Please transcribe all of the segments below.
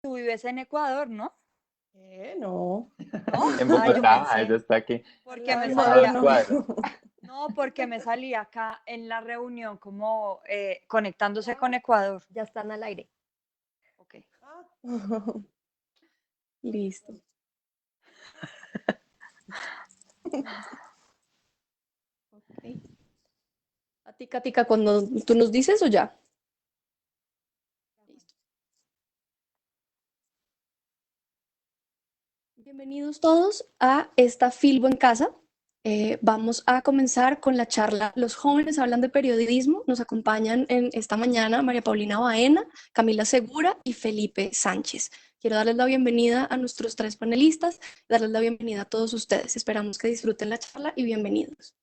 tú vives en Ecuador, ¿no? No, ¿No? En Ah, yo Bogotá, ella pensé, está aquí al porque lado me del a mar, dos salía, no. cuadras. no, porque me salía acá en la reunión como conectándose Ya, con Ecuador. ya están al aire. Ok. Listo. Ok. A ti, Katica, cuando tú nos dices o ya. Listo. Bienvenidos todos a esta Filbo en Casa. Vamos a comenzar con la charla Los jóvenes hablan de periodismo. Nos acompañan en esta mañana María Paulina Baena, Camila Segura y Felipe Sánchez. Quiero darles la bienvenida a nuestros tres panelistas, darles la bienvenida a todos ustedes. Esperamos que disfruten la charla y bienvenidos.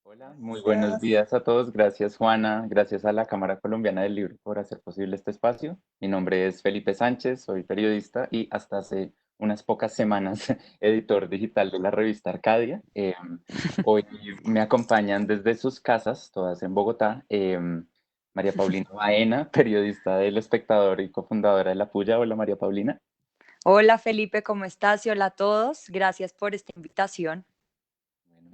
Hola, muy buenos Gracias. días a todos. Gracias, Juana. Gracias a la Cámara Colombiana del Libro por hacer posible este espacio. Mi nombre es Felipe Sánchez, soy periodista y hasta hace unas pocas semanas editor digital de la revista Arcadia. Hoy me acompañan desde sus casas, todas en Bogotá, María Paulina Baena, periodista del Espectador y cofundadora de La Puya. Hola, María Paulina. Hola Felipe, ¿cómo estás? Y hola a todos. Gracias por esta invitación.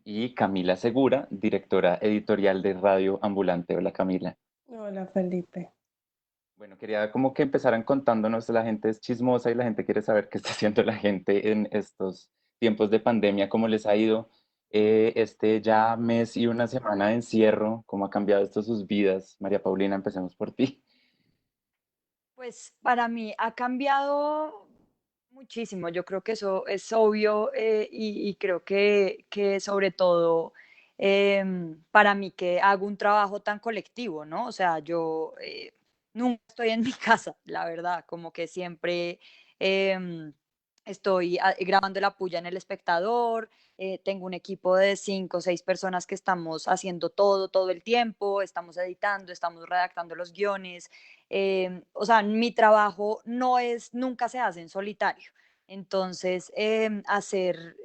Y Camila Segura, directora editorial de Radio Ambulante. Hola, Camila. Hola, Felipe. Bueno, quería como que empezaran contándonos, la gente es chismosa y la gente quiere saber qué está haciendo la gente en estos tiempos de pandemia, cómo les ha ido este ya mes y una semana de encierro, cómo ha cambiado esto sus vidas. María Paulina, empecemos por ti. Pues para mí ha cambiado muchísimo. Yo creo que eso es obvio y creo que sobre todo para mí que hago un trabajo tan colectivo, ¿no? O sea, yo nunca estoy en mi casa, la verdad, como que siempre em, estoy grabando la puya en El Espectador. Tengo un equipo de 5 o 6 personas que estamos haciendo todo el tiempo, estamos editando, estamos redactando los guiones. O sea, mi trabajo nunca se hace en solitario. Entonces, hacer,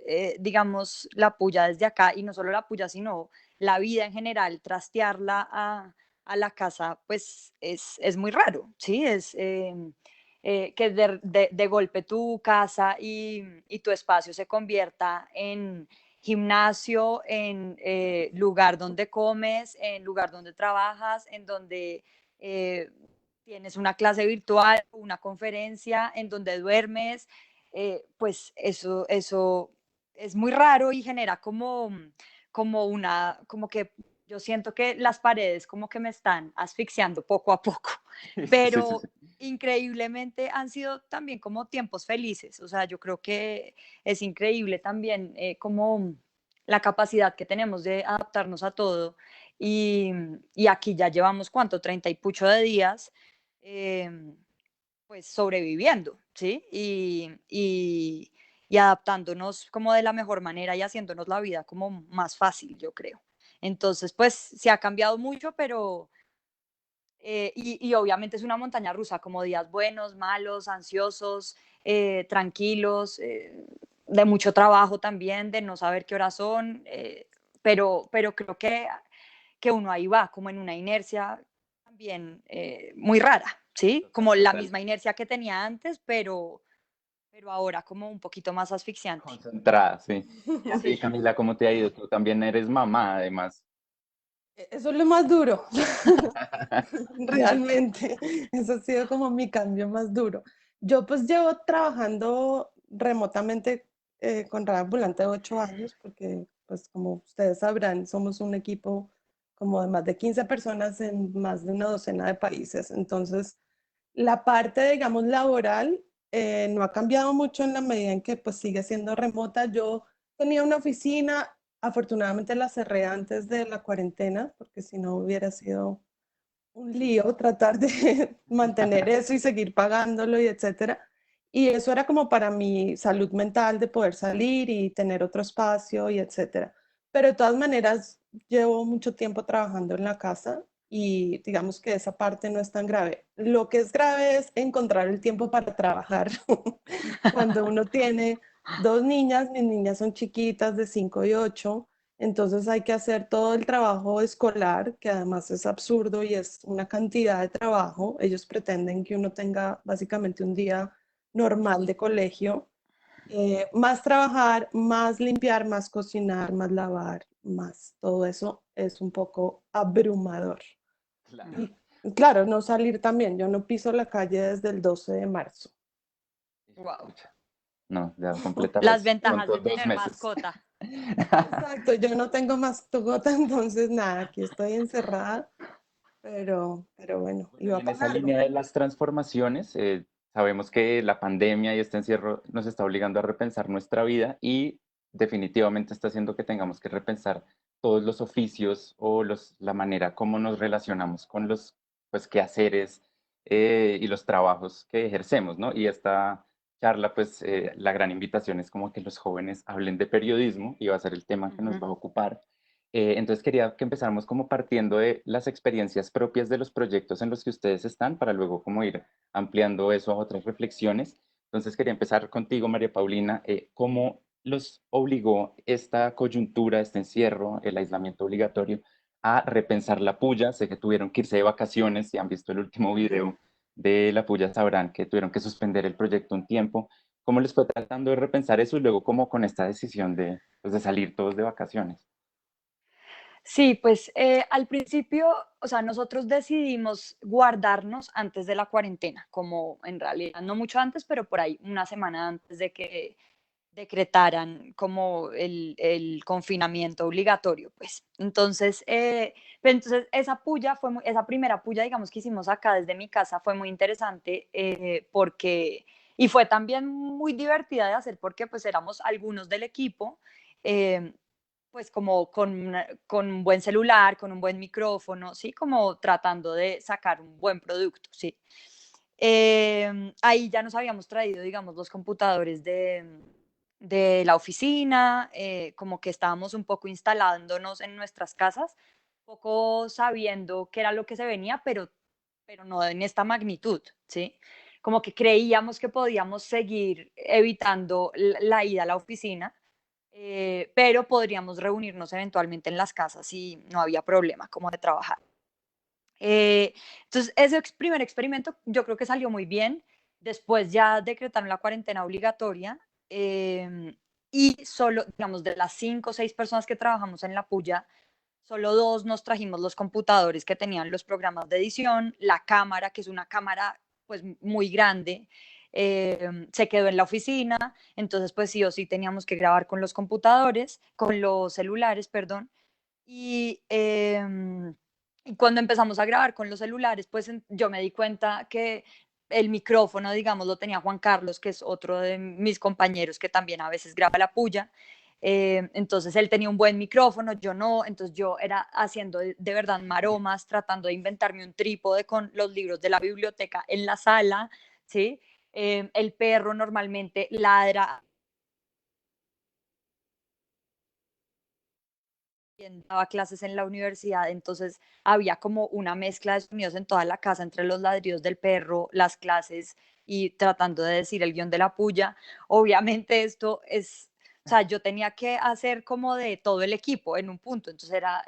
digamos, la puya desde acá, y no solo la puya, sino la vida en general, trastearla a la casa, pues es muy raro, ¿sí? Que de golpe tu casa y tu espacio se convierta en gimnasio, en lugar donde comes, en lugar donde trabajas, en donde eh, tienes una clase virtual, una conferencia, en donde duermes. Pues eso es muy raro y genera como que yo siento que las paredes como que me están asfixiando poco a poco, Sí, sí, pero sí. increíblemente han sido también como tiempos felices. O sea, yo creo que es increíble también como la capacidad que tenemos de adaptarnos a todo. Y, y aquí ya llevamos, ¿cuánto? 30 y pucho de días, eh, pues sobreviviendo, ¿sí? Y adaptándonos como de la mejor manera y haciéndonos la vida como más fácil, yo creo. Entonces, pues se ha cambiado mucho, pero y obviamente es una montaña rusa, como días buenos, malos, ansiosos, tranquilos, de mucho trabajo también, de no saber qué horas son, pero creo que uno ahí va, como en una inercia también muy rara, ¿sí? Total, Como la total. misma inercia que tenía antes, pero ahora como un poquito más asfixiante. Concentrada, sí. Y a ti, Sí. Camila, ¿cómo te ha ido? Tú también eres mamá, además. Eso es lo más duro, realmente. Eso ha sido como mi cambio más duro. Yo pues llevo trabajando remotamente con Radio Ambulante 8 años, porque pues como ustedes sabrán, somos un equipo como de más de 15 personas en más de una docena de países. Entonces, la parte, digamos, laboral no ha cambiado mucho en la medida en que pues sigue siendo remota. Yo tenía una oficina, afortunadamente la cerré antes de la cuarentena, porque si no hubiera sido un lío tratar de mantener eso y seguir pagándolo y etcétera. Y eso era como para mi salud mental de poder salir y tener otro espacio y etcétera. Pero de todas maneras, llevo mucho tiempo trabajando en la casa y digamos que esa parte no es tan grave. Lo que es grave es encontrar el tiempo para trabajar. Cuando uno tiene dos niñas, mis niñas son chiquitas de 5 y 8, Entonces hay que hacer todo el trabajo escolar, que además es absurdo y es una cantidad de trabajo. Ellos pretenden que uno tenga básicamente un día normal de colegio, más trabajar, más limpiar, más cocinar, más lavar, más todo eso es un poco abrumador. Claro. Y claro, no salir también. Yo no piso la calle desde el 12 de marzo. Wow. Pucha. No, ya Las completamos con ventajas de todos 2 tener meses. mascota. Exacto, yo no tengo mascota, entonces nada, aquí estoy encerrada, pero bueno, Bueno, iba y a en esa pasarlo. línea de las transformaciones, sabemos que la pandemia y este encierro nos está obligando a repensar nuestra vida y definitivamente está haciendo que tengamos que repensar todos los oficios o la manera como nos relacionamos con los pues, quehaceres y los trabajos que ejercemos, ¿no? Y esta charla, pues la gran invitación es como que los jóvenes hablen de periodismo y va a ser el tema que nos Ujú. va a ocupar. Entonces quería que empezáramos como partiendo de las experiencias propias de los proyectos en los que ustedes están para luego como ir ampliando eso a otras reflexiones. Entonces quería empezar contigo, María Paulina, ¿cómo los obligó esta coyuntura, este encierro, el aislamiento obligatorio a repensar la puya? Sé que tuvieron que irse de vacaciones, si han visto el último video de la puya sabrán que tuvieron que suspender el proyecto un tiempo. ¿Cómo les fue tratando de repensar eso y luego cómo con esta decisión de, pues, de salir todos de vacaciones? Sí, pues al principio, o sea, nosotros decidimos guardarnos antes de la cuarentena, como en realidad no mucho antes, pero por ahí una semana antes de que decretaran como el confinamiento obligatorio, pues. Entonces, pero entonces esa puya fue esa primera puya, digamos, que hicimos acá desde mi casa fue muy interesante porque, y fue también muy divertida de hacer porque pues éramos algunos del equipo, eh, pues como con un buen celular, con un buen micrófono, ¿sí? Como tratando de sacar un buen producto, ¿sí? Ahí ya nos habíamos traído, digamos, los computadores de la oficina, como que estábamos un poco instalándonos en nuestras casas, un poco sabiendo qué era lo que se venía, pero no en esta magnitud, ¿sí? Como que creíamos que podíamos seguir evitando la ida a la oficina, pero podríamos reunirnos eventualmente en las casas y no había problema como de trabajar. Entonces, ese primer experimento yo creo que salió muy bien. Después ya decretaron la cuarentena obligatoria y solo, digamos, de las 5 o 6 personas que trabajamos en la puya, solo dos nos trajimos los computadores que tenían los programas de edición, la cámara, que es una cámara pues muy grande, se quedó en la oficina, entonces pues sí o sí teníamos que grabar con los computadores, con los celulares, perdón, y, y cuando empezamos a grabar con los celulares, pues yo me di cuenta que el micrófono, digamos, lo tenía Juan Carlos, que es otro de mis compañeros que también a veces graba la puya. Entonces él tenía un buen micrófono, yo no, entonces yo era haciendo de verdad maromas, tratando de inventarme un trípode con los libros de la biblioteca en la sala, ¿sí? El perro normalmente ladra, daba clases en la universidad, entonces había como una mezcla de sonidos en toda la casa entre los ladridos del perro, las clases y tratando de decir el guión de la puya. Obviamente esto es, o sea, yo tenía que hacer como de todo el equipo en un punto, entonces era,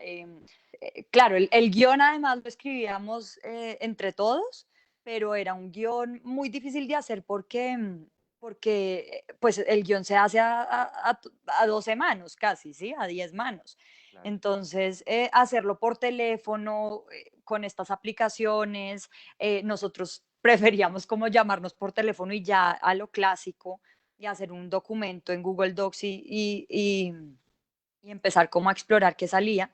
claro, el guión además lo escribíamos entre todos, pero era un guión muy difícil de hacer porque porque pues el guión se hace a 12 manos casi, ¿sí? A 10 manos. Claro. Entonces, hacerlo por teléfono, con estas aplicaciones, nosotros preferíamos como llamarnos por teléfono y ya a lo clásico y hacer un documento en Google Docs y empezar como a explorar qué salía.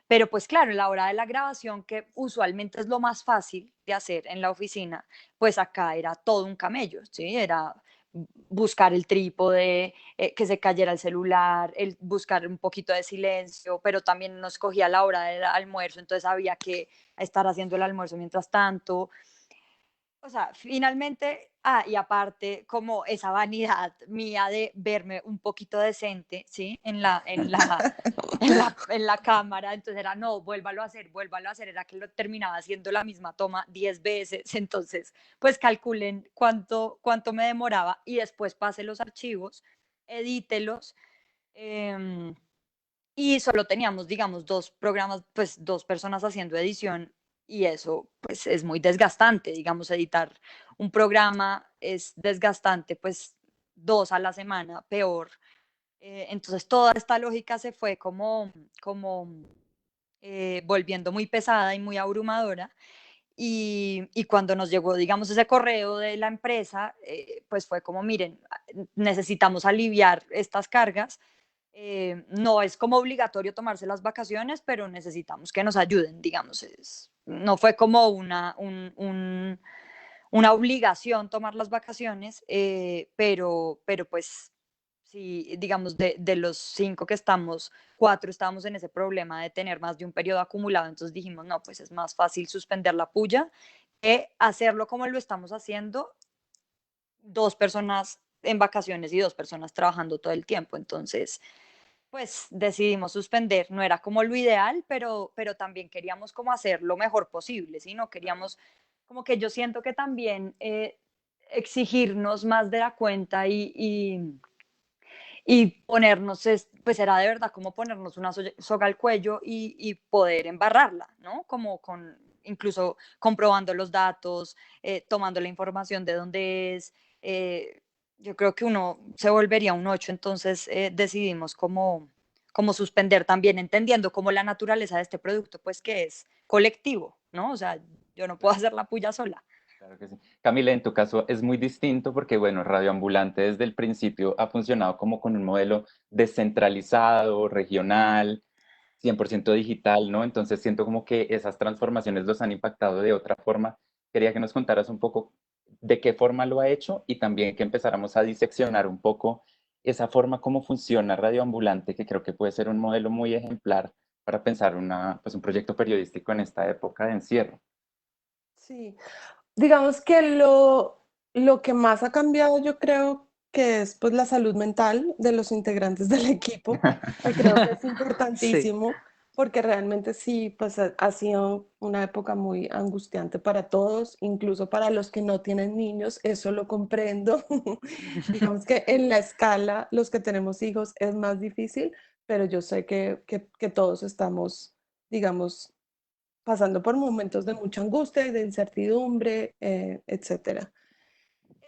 Pero pues claro, en la hora de la grabación, que usualmente es lo más fácil de hacer en la oficina, pues acá era todo un camello, ¿sí? Era buscar el trípode, que se cayera el celular, el buscar un poquito de silencio, pero también nos cogía la hora del almuerzo, entonces había que estar haciendo el almuerzo mientras tanto. O sea, finalmente, y aparte, como esa vanidad mía de verme un poquito decente, ¿sí? En la cámara, entonces era, no, vuélvalo a hacer, era que lo terminaba haciendo la misma toma 10 veces, entonces, pues calculen cuánto me demoraba y después pase los archivos, edítelos, em, y solo teníamos, digamos, dos programas, pues dos personas haciendo edición y eso pues es muy desgastante, digamos, editar un programa es desgastante, pues dos a la semana, peor. Entonces toda esta lógica se fue como volviendo muy pesada y muy abrumadora. Y cuando nos llegó, digamos, ese correo de la empresa, pues fue como, miren, necesitamos aliviar estas cargas. No es como obligatorio tomarse las vacaciones, pero necesitamos que nos ayuden, digamos. No fue como una obligación tomar las vacaciones, pero pues sí, digamos, de los 5 que estamos, 4 estábamos en ese problema de tener más de un periodo acumulado, entonces dijimos, no, pues es más fácil suspender la puya que hacerlo como lo estamos haciendo, 2 personas en vacaciones y 2 personas trabajando todo el tiempo. Entonces, pues decidimos suspender. No era como lo ideal, pero también queríamos como hacer lo mejor posible, ¿sí? No queríamos, como que yo siento que también exigirnos más de la cuenta y ponernos, pues era de verdad como ponernos una soga al cuello y poder embarrarla, ¿no? Como con, incluso comprobando los datos, tomando la información de dónde es. Yo creo que uno se volvería un 8, entonces decidimos como suspender también, entendiendo como la naturaleza de este producto, pues que es colectivo, ¿no? O sea, yo no puedo hacer la puya sola. Claro que sí. Camila, en tu caso es muy distinto porque, bueno, Radio Ambulante desde el principio ha funcionado como con un modelo descentralizado, regional, 100% digital, ¿no? Entonces siento como que esas transformaciones los han impactado de otra forma. Quería que nos contaras un poco de qué forma lo ha hecho y también que empezáramos a diseccionar un poco esa forma, cómo funciona Radio Ambulante, que creo que puede ser un modelo muy ejemplar para pensar pues un proyecto periodístico en esta época de encierro. Sí, digamos que lo que más ha cambiado yo creo que es pues la salud mental de los integrantes del equipo, que creo que es Sí. importantísimo porque realmente sí, pues ha sido una época muy angustiante para todos, incluso para los que no tienen niños, eso lo comprendo. Digamos que en la escala, los que tenemos hijos es más difícil, pero yo sé que todos estamos, digamos, pasando por momentos de mucha angustia y de incertidumbre, etcétera.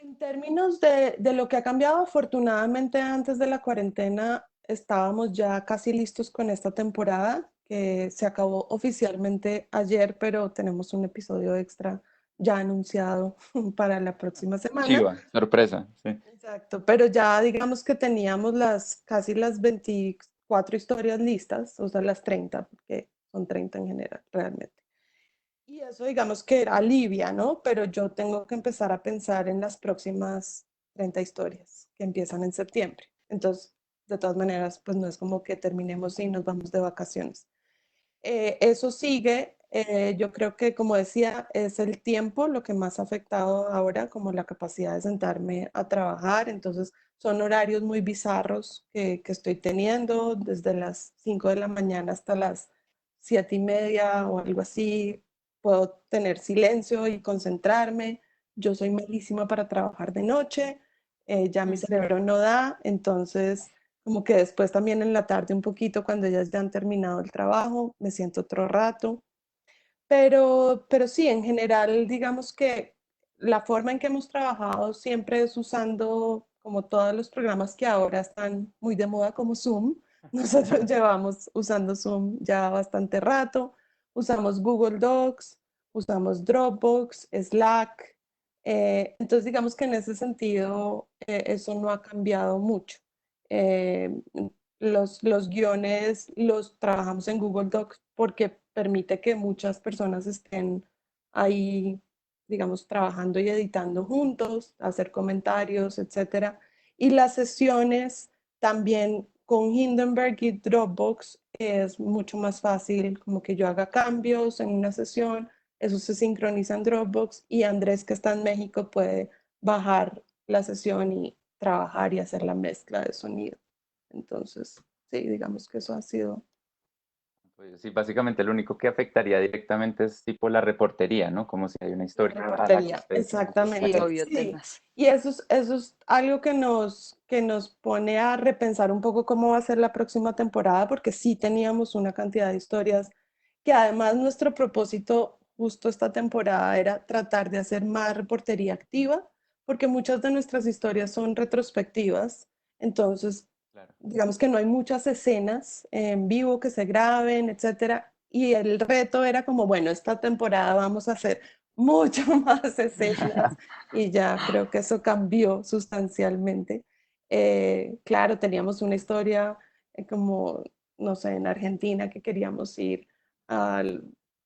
En términos de lo que ha cambiado, afortunadamente antes de la cuarentena estábamos ya casi listos con esta temporada, que se acabó oficialmente ayer, pero tenemos un episodio extra ya anunciado para la próxima semana. Chiva, sorpresa, sí. Exacto, pero ya digamos que teníamos casi las 24 historias listas, o sea, las 30, porque son 30 en general, realmente. Y eso digamos que alivia, ¿no? Pero yo tengo que empezar a pensar en las próximas 30 historias que empiezan en septiembre. Entonces, de todas maneras, pues no es como que terminemos y nos vamos de vacaciones. Eso sigue, yo creo que como decía, es el tiempo lo que más ha afectado ahora, como la capacidad de sentarme a trabajar. Entonces, son horarios muy bizarros que estoy teniendo, desde las 5 de la mañana hasta las 7:30 o algo así. Puedo tener silencio y concentrarme. Yo soy malísima para trabajar de noche, ya mi cerebro no da, entonces como que después también en la tarde un poquito, cuando ellas ya han terminado el trabajo, me siento otro rato. Pero sí, en general, digamos que la forma en que hemos trabajado siempre es usando como todos los programas que ahora están muy de moda como Zoom. Nosotros llevamos usando Zoom ya bastante rato. Usamos Google Docs, usamos Dropbox, Slack. Entonces, digamos que en ese sentido, eso no ha cambiado mucho. Eh, los guiones los trabajamos en Google Docs porque permite que muchas personas estén ahí, digamos, trabajando y editando juntos, hacer comentarios, etcétera. Y las sesiones también con Hindenburg y Dropbox es mucho más fácil, como que yo haga cambios en una sesión, eso se sincroniza en Dropbox y Andrés, que está en México, puede bajar la sesión y trabajar y hacer la mezcla de sonido. Entonces, sí, digamos que eso ha sido. Pues sí, básicamente lo único que afectaría directamente es tipo la reportería, ¿no? Como si hay una La historia para la que reportería, ustedes tengan que Sí, exactamente, estar. obvio, sí. temas. Y eso es algo que que nos pone a repensar un poco cómo va a ser la próxima temporada, porque sí teníamos una cantidad de historias que además nuestro propósito justo esta temporada era tratar de hacer más reportería activa, porque muchas de nuestras historias son retrospectivas, entonces Claro. digamos que no hay muchas escenas en vivo que se graben, etcétera, y el reto era como, bueno, esta temporada vamos a hacer mucho más escenas y ya creo que eso cambió sustancialmente. Claro, teníamos una historia como, no sé, en Argentina que queríamos ir al,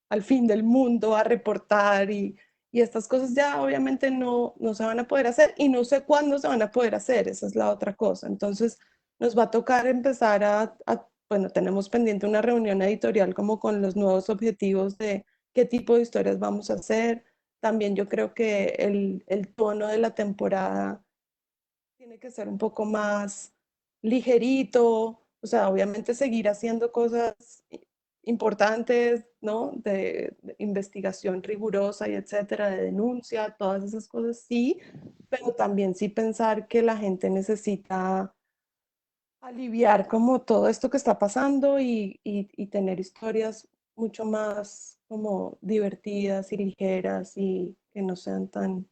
al fin del mundo a reportar y estas cosas ya obviamente no se van a poder hacer y no sé cuándo se van a poder hacer, esa es la otra cosa. Entonces nos va a tocar empezar bueno, tenemos pendiente una reunión editorial como con los nuevos objetivos de qué tipo de historias vamos a hacer. También yo creo que el tono de la temporada tiene que ser un poco más ligerito, o sea, obviamente seguir haciendo cosas importantes, ¿no? De investigación rigurosa y etcétera, de denuncia, todas esas cosas sí, pero también sí pensar que la gente necesita aliviar como todo esto que está pasando y tener historias mucho más como divertidas y ligeras y que no sean tan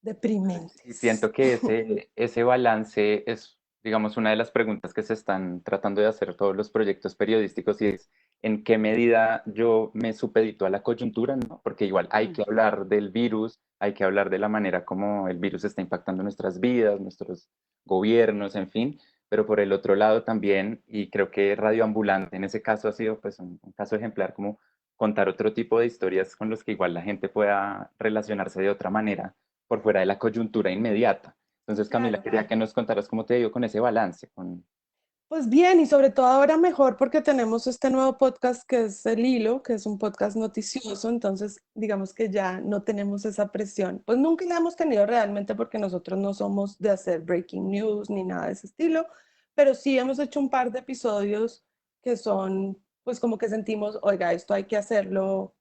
Y deprimentes. siento que ese balance es, digamos, una de las preguntas que se están tratando de hacer todos los proyectos periodísticos y es en qué medida yo me supedito a la coyuntura, ¿no? Porque igual hay Mm. que hablar del virus, hay que hablar de la manera como el virus está impactando nuestras vidas, nuestros gobiernos, en fin, pero por el otro lado también, y creo que Radio Ambulante en ese caso ha sido pues un caso ejemplar, como contar otro tipo de historias con los que igual la gente pueda relacionarse de otra manera por fuera de la coyuntura inmediata. Entonces, Camila, Claro. quería que nos contaras cómo te dio con ese balance. Con... Pues bien, y sobre todo ahora mejor porque tenemos este nuevo podcast que es El Hilo, que es un podcast noticioso, entonces digamos que ya no tenemos esa presión. Pues nunca la hemos tenido realmente porque nosotros no somos de hacer breaking news ni nada de ese estilo, pero sí hemos hecho un par de episodios que son, pues como que sentimos, oiga, esto hay que hacerlo,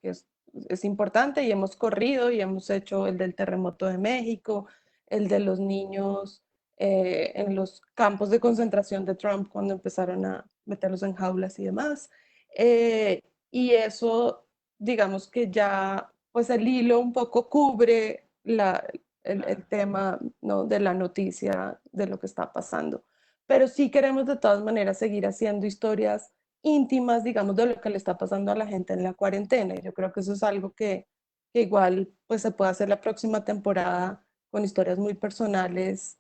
que es importante y hemos corrido y hemos hecho el del terremoto de México, el de los niños en los campos de concentración de Trump cuando empezaron a meterlos en jaulas y demás. Eh, y eso, digamos que ya, pues el hilo un poco cubre el tema, ¿no? De la noticia de lo que está pasando. Pero sí queremos de todas maneras seguir haciendo historias íntimas, digamos, de lo que le está pasando a la gente en la cuarentena. Y yo creo que eso es algo que igual pues se puede hacer la próxima temporada con historias muy personales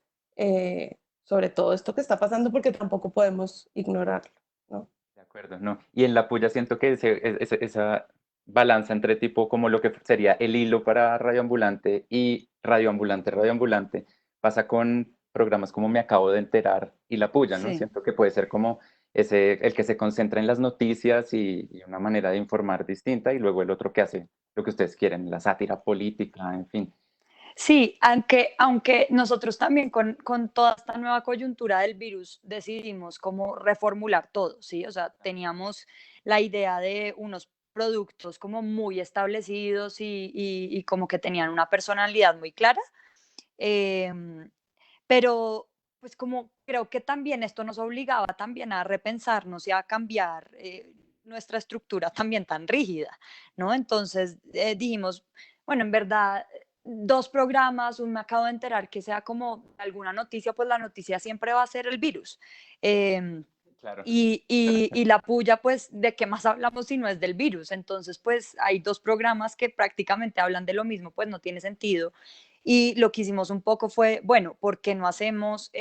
sobre todo esto que está pasando porque tampoco podemos ignorarlo, ¿no? De acuerdo, ¿no? Y en la puya siento que esa balanza entre tipo como lo que sería el hilo para radioambulante y radioambulante, pasa con programas como Me Acabo de Enterar y la puya, ¿no? Sí. Siento que puede ser como ese, el que se concentra en las noticias y una manera de informar distinta y luego el otro que hace lo que ustedes quieren, la sátira política, en fin. Sí, aunque nosotros también con toda esta nueva coyuntura del virus decidimos cómo reformular todo, ¿sí? O sea, teníamos la idea de unos productos como muy establecidos y como que tenían una personalidad muy clara, em, pero pues como creo que también esto nos obligaba también a repensarnos y a cambiar nuestra estructura también tan rígida, ¿no? Entonces dijimos, bueno, en verdad, dos programas, un me acabo de enterar que sea como alguna noticia, pues la noticia siempre va a ser el virus. Em, Claro. y la puya, pues, ¿de qué más hablamos si no es del virus? Entonces, pues, hay dos programas que prácticamente hablan de lo mismo, pues no tiene sentido. Y lo que hicimos un poco fue, bueno, ¿por qué no hacemos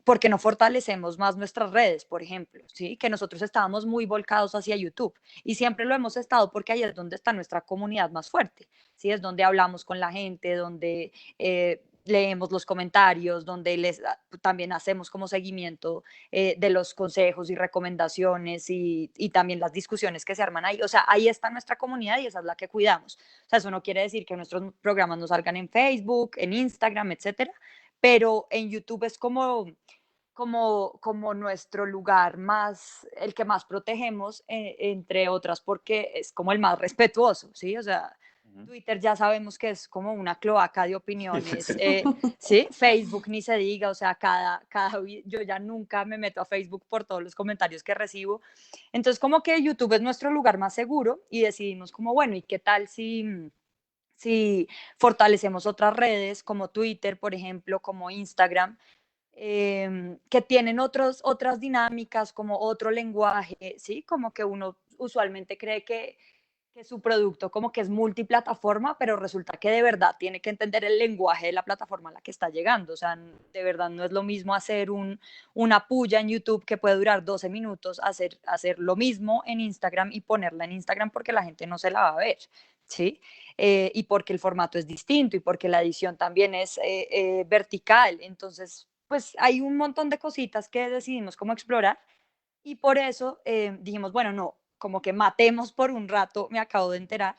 por qué no fortalecemos más nuestras redes, por ejemplo? ¿Sí? Que nosotros estábamos muy volcados hacia YouTube y siempre lo hemos estado porque ahí es donde está nuestra comunidad más fuerte, ¿sí? Es donde hablamos con la gente, donde leemos los comentarios, donde también hacemos como seguimiento de los consejos y recomendaciones y también las discusiones que se arman ahí. O sea, ahí está nuestra comunidad y esa es la que cuidamos. O sea, eso no quiere decir que nuestros programas no salgan en Facebook, en Instagram, etcétera, pero en YouTube es como nuestro lugar más, el que más protegemos, entre otras, porque es como el más respetuoso, ¿sí? O sea, Twitter ya sabemos que es como una cloaca de Sí, opiniones, sí. ¿sí? Facebook ni se diga, o sea, yo ya nunca me meto a Facebook por todos los comentarios que recibo. Entonces, como que YouTube es nuestro lugar más seguro y decidimos como, bueno, ¿y qué tal si fortalecemos otras redes como Twitter, por ejemplo, como Instagram, que tienen otras dinámicas, como otro lenguaje, ¿sí? Como que uno usualmente cree que su producto como que es multiplataforma, pero resulta que de verdad tiene que entender el lenguaje de la plataforma a la que está llegando. O sea, de verdad no es lo mismo hacer una puya en YouTube que puede durar 12 minutos, hacer lo mismo en Instagram y ponerla en Instagram porque la gente no se la va a ver, ¿sí? Y porque el formato es distinto y porque la edición también es vertical. Entonces, pues hay un montón de cositas que decidimos cómo explorar y por eso dijimos, bueno, no, como que matemos por un rato, me acabo de enterar,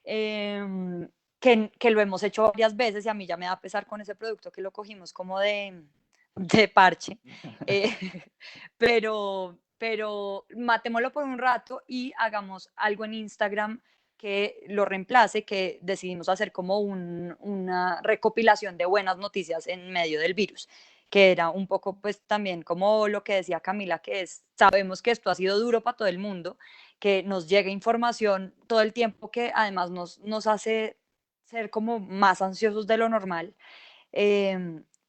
que lo hemos hecho varias veces y a mí ya me da pesar con ese producto que lo cogimos como de parche, eh, pero matémoslo por un rato y hagamos algo en Instagram que lo reemplace, que decidimos hacer como una recopilación de buenas noticias en medio del virus, que era un poco pues también como lo que decía Camila, que es, sabemos que esto ha sido duro para todo el mundo, que nos llegue información todo el tiempo que además nos hace ser como más ansiosos de lo normal,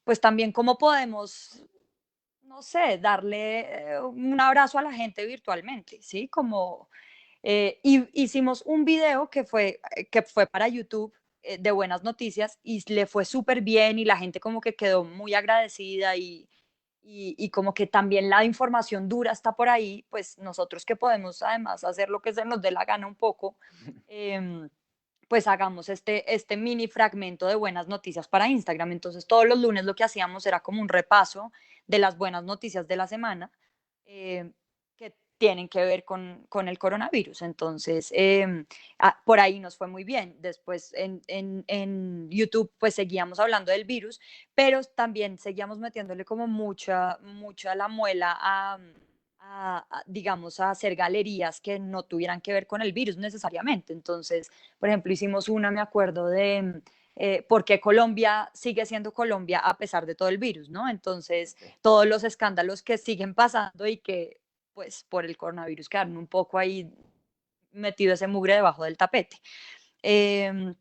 pues también cómo podemos, no sé, darle un abrazo a la gente virtualmente, ¿sí? Como y hicimos un video que fue para YouTube de buenas noticias y le fue súper bien y la gente como que quedó muy agradecida y como que también la información dura está por ahí, pues nosotros que podemos además hacer lo que se nos dé la gana un poco, eh, pues hagamos este mini fragmento de buenas noticias para Instagram. Entonces todos los lunes lo que hacíamos era como un repaso de las buenas noticias de la semana eh, que tienen que ver con el coronavirus. Entonces, por ahí nos fue muy bien. Después en YouTube pues seguíamos hablando del virus, pero también seguíamos metiéndole como mucha la muela digamos, a hacer galerías que no tuvieran que ver con el virus necesariamente. Entonces, por ejemplo, hicimos una, me acuerdo, de por qué Colombia sigue siendo Colombia a pesar de todo el virus, ¿no? Entonces, todos los escándalos que siguen pasando y que, pues, por el coronavirus quedaron un poco ahí metido ese mugre debajo del tapete. Eh,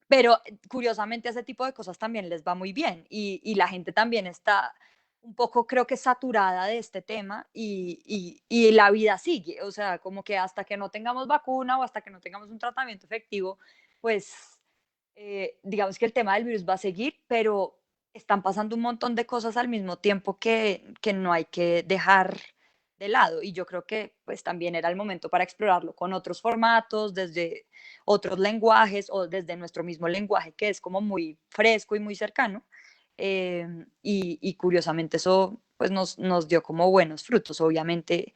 pero curiosamente ese tipo de cosas también les va muy bien y la gente también está un poco, creo que saturada de este tema y la vida sigue, o sea, como que hasta que no tengamos vacuna o hasta que no tengamos un tratamiento efectivo, pues digamos que el tema del virus va a seguir, pero están pasando un montón de cosas al mismo tiempo que no hay que dejar de lado y yo creo que pues también era el momento para explorarlo con otros formatos, desde otros lenguajes o desde nuestro mismo lenguaje que es como muy fresco y muy cercano. Y curiosamente eso pues nos dio como buenos frutos. Obviamente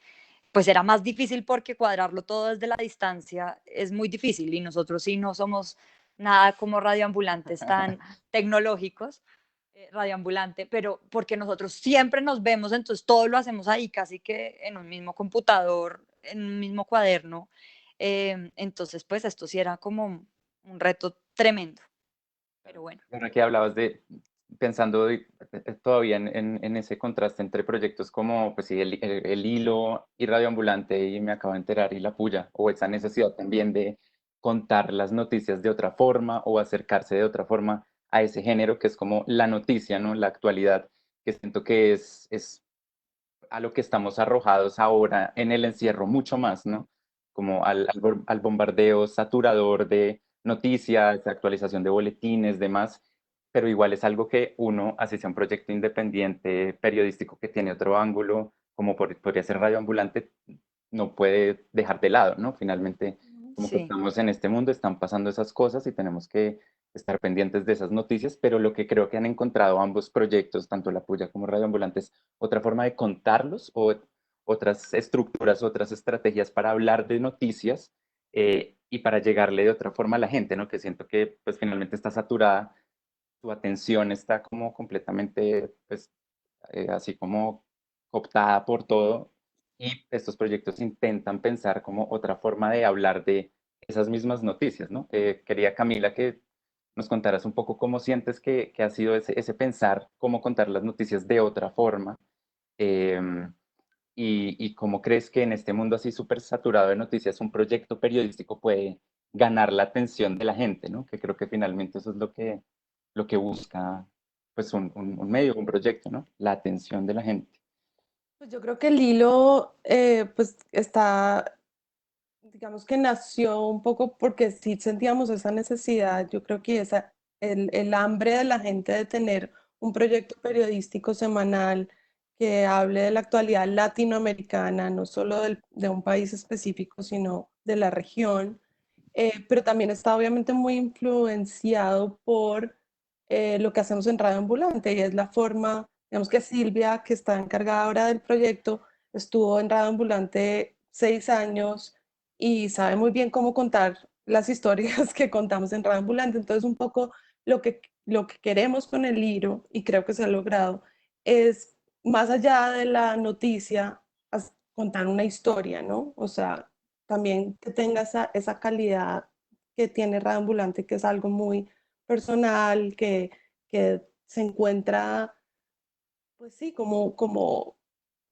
pues era más difícil porque cuadrarlo todo desde la distancia es muy difícil y nosotros sí no somos nada como radioambulantes tan tecnológicos, radioambulante, pero porque nosotros siempre nos vemos, entonces todo lo hacemos ahí, casi que en un mismo computador, en un mismo cuaderno. Entonces, pues esto sí era como un reto tremendo, pero bueno. Ahora que hablabas de, pensando todavía en ese contraste entre proyectos como, pues sí, el hilo y radioambulante, y me acabo de enterar, y la puya, o esa necesidad también de contar las noticias de otra forma o acercarse de otra forma a ese género que es como la noticia, ¿no? La actualidad, que siento que es a lo que estamos arrojados ahora en el encierro mucho más, ¿no? Como al bombardeo saturador de noticias, de actualización de boletines, demás, pero igual es algo que uno, así sea un proyecto independiente, periodístico que tiene otro ángulo, como podría ser radioambulante, no puede dejar de lado, ¿no? Finalmente, como que Sí, estamos en este mundo, están pasando esas cosas y tenemos que estar pendientes de esas noticias, pero lo que creo que han encontrado ambos proyectos, tanto La Puya como radioambulante, es otra forma de contarlos o otras estructuras, otras estrategias para hablar de noticias y para llegarle de otra forma a la gente, ¿no? Que siento que pues finalmente está saturada, tu atención está como completamente, pues así como cooptada por todo y estos proyectos intentan pensar como otra forma de hablar de esas mismas noticias, ¿no? Quería, Camila, que nos contaras un poco cómo sientes que ha sido ese pensar, cómo contar las noticias de otra forma, em, y cómo crees que en este mundo así súper saturado de noticias un proyecto periodístico puede ganar la atención de la gente, ¿no? Que creo que finalmente eso es lo que busca pues un medio, un proyecto, ¿no? La atención de la gente. Pues yo creo que el hilo, pues está, digamos que nació un poco porque sí sentíamos esa necesidad, yo creo que el hambre de la gente de tener un proyecto periodístico semanal que hable de la actualidad latinoamericana, no solo de un país específico, sino de la región, pero también está obviamente muy influenciado por lo que hacemos en Radio Ambulante y es la forma, digamos que Silvia, que está encargada ahora del proyecto, estuvo en Radio Ambulante 6 años y sabe muy bien cómo contar las historias que contamos en Radio Ambulante. Entonces, un poco lo que queremos con el libro, y creo que se ha logrado, es más allá de la noticia, contar una historia, ¿no? O sea, también que tenga esa calidad que tiene Radio Ambulante, que es algo muy personal, que se encuentra, pues sí, como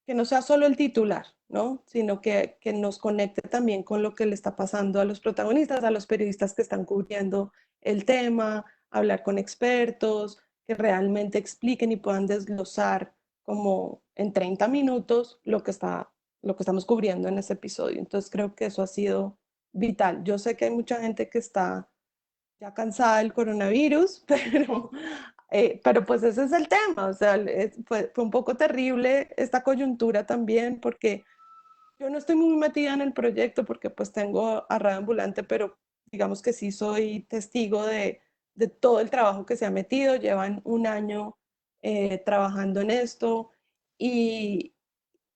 que no sea solo el titular, ¿no? Sino que nos conecte también con lo que le está pasando a los protagonistas, a los periodistas que están cubriendo el tema, hablar con expertos, que realmente expliquen y puedan desglosar como en 30 minutos lo que estamos cubriendo en ese episodio. Entonces creo que eso ha sido vital. Yo sé que hay mucha gente que está ya cansada del coronavirus, pero pues ese es el tema, o sea, fue un poco terrible esta coyuntura también, porque yo no estoy muy metida en el proyecto porque pues tengo a Radio Ambulante, pero digamos que sí soy testigo de todo el trabajo que se ha metido, llevan un año trabajando en esto y,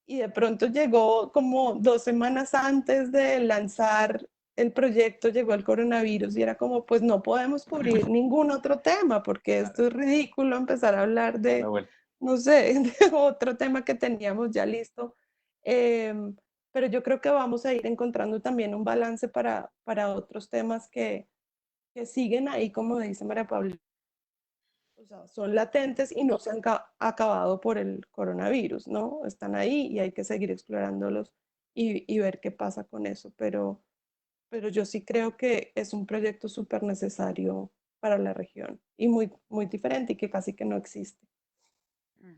y de pronto llegó como 2 semanas antes de lanzar el proyecto, llegó el coronavirus y era como, pues no podemos cubrir ningún otro tema porque esto es ridículo empezar a hablar La de, vuelta. no sé, de otro tema que teníamos ya listo. Em, pero yo creo que vamos a ir encontrando también un balance para otros temas que siguen ahí, como dice María Paula, o sea, son latentes y no se han acabado por el coronavirus, ¿no? Están ahí y hay que seguir explorándolos y ver qué pasa con eso. Pero yo sí creo que es un proyecto súper necesario para la región y muy, muy diferente y que casi que no existe.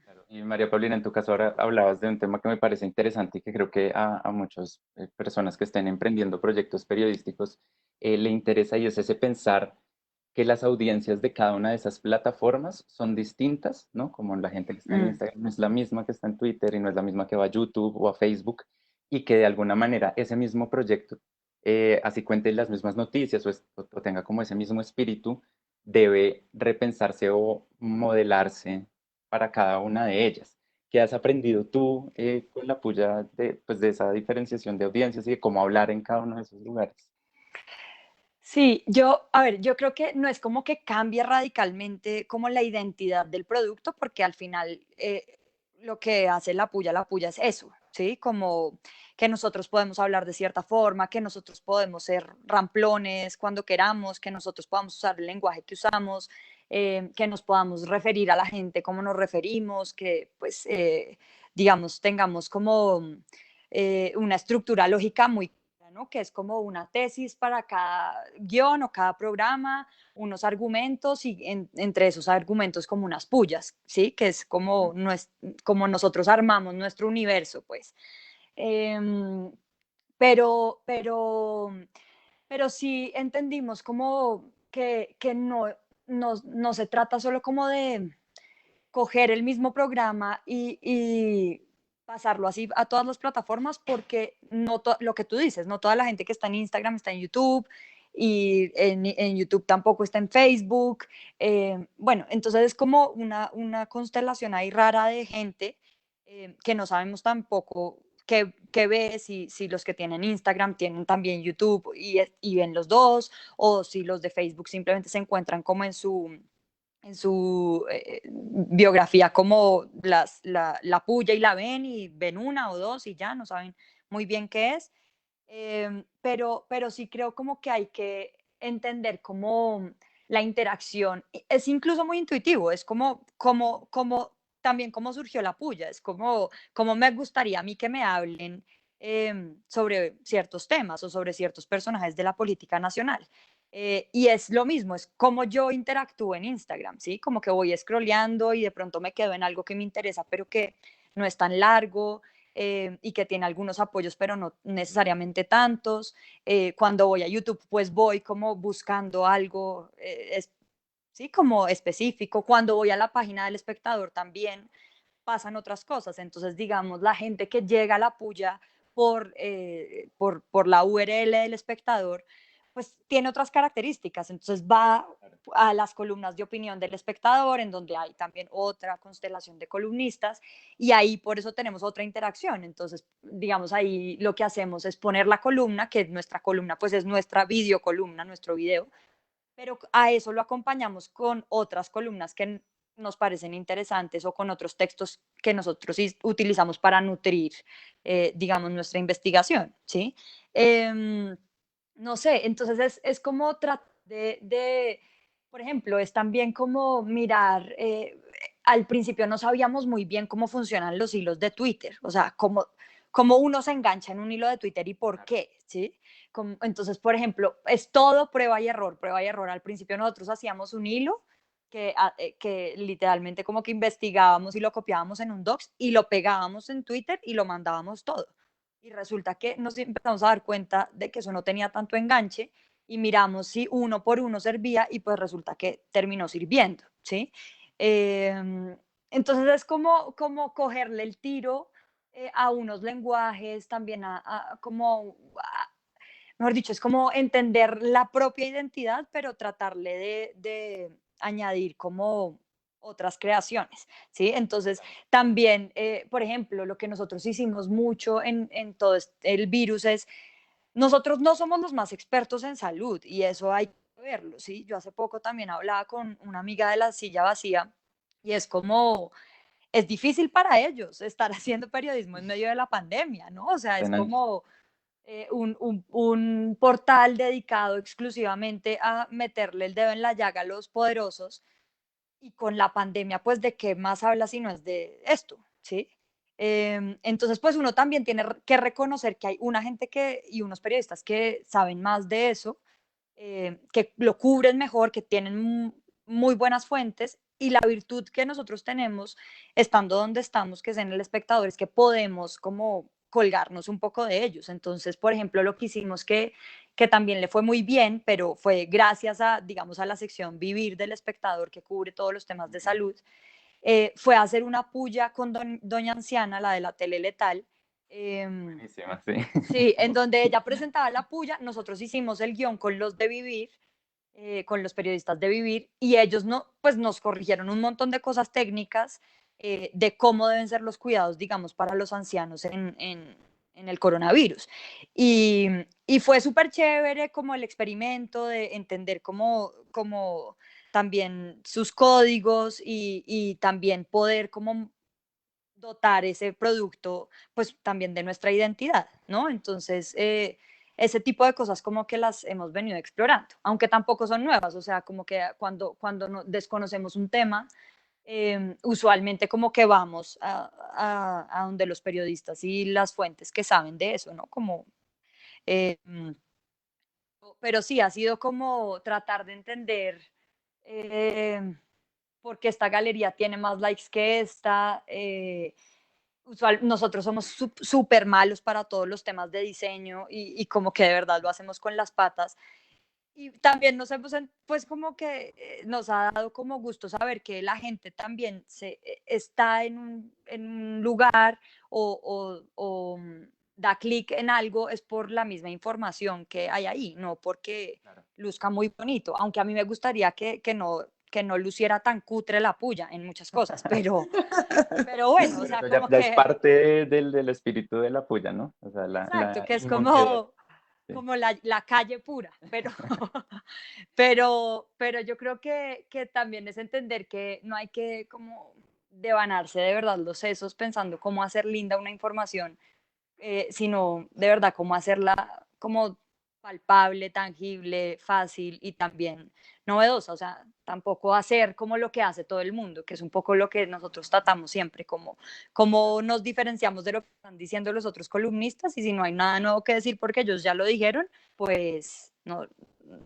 Claro. Y María Paulina, en tu caso ahora hablabas de un tema que me parece interesante y que creo que a muchas personas que estén emprendiendo proyectos periodísticos le interesa y es ese pensar que las audiencias de cada una de esas plataformas son distintas, ¿no? Como la gente que está en Mm. Instagram no es la misma que está en Twitter y no es la misma que va a YouTube o a Facebook y que de alguna manera ese mismo proyecto, así cuente las mismas noticias o tenga como ese mismo espíritu, debe repensarse o modelarse para cada una de ellas. ¿Qué has aprendido tú con la puya de, pues, de esa diferenciación de audiencias y de cómo hablar en cada uno de esos lugares? Sí, a ver, yo creo que no es como que cambie radicalmente como la identidad del producto, porque al final lo que hace la puya es eso, ¿sí? Como que nosotros podemos hablar de cierta forma, que nosotros podemos ser ramplones cuando queramos, que nosotros podamos usar el lenguaje que usamos, que nos podamos referir a la gente como nos referimos, que pues, digamos, tengamos como una estructura lógica muy, ¿no? Que es como una tesis para cada guión o cada programa, unos argumentos y entre esos argumentos como unas pullas, ¿sí? Que es como, como nosotros armamos nuestro universo, pues. Em, pero, pero, pero sí entendimos como que no se trata solo como de coger el mismo programa y pasarlo así a todas las plataformas porque lo que tú dices, no toda la gente que está en Instagram está en YouTube y en YouTube tampoco está en Facebook. Bueno, entonces es como una constelación ahí rara de gente que no sabemos tampoco qué ve, si los que tienen Instagram tienen también YouTube y ven los dos, o si los de Facebook simplemente se encuentran como en su biografía como la puya y la ven y ven una o dos y ya no saben muy bien qué es. pero sí creo como que hay que entender cómo la interacción es incluso muy intuitivo, es como también cómo surgió la puya, es como me gustaría a mí que me hablen sobre ciertos temas o sobre ciertos personajes de la política nacional. Y es lo mismo, es como yo interactúo en Instagram, ¿sí? Como que voy scrolleando y de pronto me quedo en algo que me interesa, pero que no es tan largo, y que tiene algunos apoyos, pero no necesariamente tantos. Cuando voy a YouTube, pues voy como buscando algo, sí, como específico. Cuando voy a la página del espectador también pasan otras cosas. Entonces, digamos, la gente que llega a la puya por la URL del espectador, pues tiene otras características. Entonces va a las columnas de opinión del espectador, en donde hay también otra constelación de columnistas, y ahí por eso tenemos otra interacción. Entonces, digamos, ahí lo que hacemos es poner la columna, que nuestra columna pues es nuestra videocolumna, nuestro video, pero a eso lo acompañamos con otras columnas que nos parecen interesantes o con otros textos que nosotros utilizamos para nutrir, digamos, nuestra investigación, ¿sí? Eh, no sé, entonces es como tratar por ejemplo, es también como mirar, al principio no sabíamos muy bien cómo funcionan los hilos de Twitter, o sea, cómo uno se engancha en un hilo de Twitter y por qué, ¿sí? Entonces, por ejemplo, es todo prueba y error, prueba y error. Al principio nosotros hacíamos un hilo que literalmente como que investigábamos y lo copiábamos en un docs y lo pegábamos en Twitter y lo mandábamos todo. Y resulta que nos empezamos a dar cuenta de que eso no tenía tanto enganche y miramos si uno por uno servía y pues resulta que terminó sirviendo, ¿sí? Entonces es como cogerle el tiro a unos lenguajes, también mejor dicho, es como entender la propia identidad, pero tratarle de añadir como otras creaciones, ¿sí? Entonces, también, por ejemplo, lo que nosotros hicimos mucho en todo el virus es, nosotros no somos los más expertos en salud y eso hay que verlo, ¿sí? Yo hace poco también hablaba con una amiga de la silla vacía y es como, es difícil para ellos estar haciendo periodismo en medio de la pandemia, ¿no? O sea, es Tenaz. como un portal dedicado exclusivamente a meterle el dedo en la llaga a los poderosos y con la pandemia, pues de qué más habla si no es de esto, ¿sí? Entonces, pues uno también tiene que reconocer que hay una gente y unos periodistas que saben más de eso, que lo cubren mejor, que tienen muy buenas fuentes y la virtud que nosotros tenemos estando donde estamos, que es en el espectador, es que podemos como colgarnos un poco de ellos. Entonces, por ejemplo, lo que hicimos que también le fue muy bien, pero fue gracias a, digamos, a la sección Vivir del espectador que cubre todos los temas de salud, fue hacer una puya con doña Anciana, la de la tele letal. Buenísima, sí. Sí, en donde ella presentaba la puya, nosotros hicimos el guión con los de Vivir, con los periodistas de Vivir, y ellos pues nos corrigieron un montón de cosas técnicas de cómo deben ser los cuidados, digamos, para los ancianos en el coronavirus. Y, y fue súper chévere como el experimento de entender cómo también sus códigos y también poder como dotar ese producto, pues también de nuestra identidad, ¿no? Entonces, ese tipo de cosas como que las hemos venido explorando, aunque tampoco son nuevas, o sea, como que cuando desconocemos un tema, usualmente como que vamos a donde los periodistas y las fuentes que saben de eso, ¿no? Eh, mm, pero sí, ha sido como tratar de entender por qué esta galería tiene más likes que esta. Nosotros somos súper malos para todos los temas de diseño y como que de verdad lo hacemos con las patas. Y también pues como que nos ha dado como gusto saber que la gente también está en un lugar o da clic en algo es por la misma información que hay ahí, no porque Claro. luzca muy bonito, aunque a mí me gustaría que no luciera tan cutre la puya en muchas cosas, pero bueno, o Pero sea, eso ya, como ya es que, parte del espíritu de la puya, ¿no? O sea, exacto, la que es inmunidad. Sí. como la calle pura, pero yo creo que también es entender que no hay que como devanarse de verdad los sesos pensando cómo hacer linda una información sino de verdad cómo hacerla como palpable, tangible, fácil y también novedosa, o sea, tampoco hacer como lo que hace todo el mundo, que es un poco lo que nosotros tratamos siempre, como nos diferenciamos de lo que están diciendo los otros columnistas, y si no hay nada nuevo que decir porque ellos ya lo dijeron, pues no,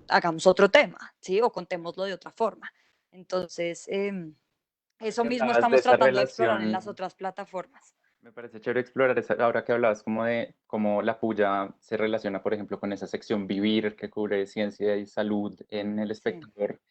hagamos otro tema, ¿sí? O contémoslo de otra forma. Entonces, eso Que mismo hablabas de estamos esa tratando de explorar en las relación, otras plataformas. me parece chévere explorar esa, ahora que hablabas como de cómo la puya se relaciona, por ejemplo, con esa sección Vivir que cubre ciencia y salud en El Sí, Espectador.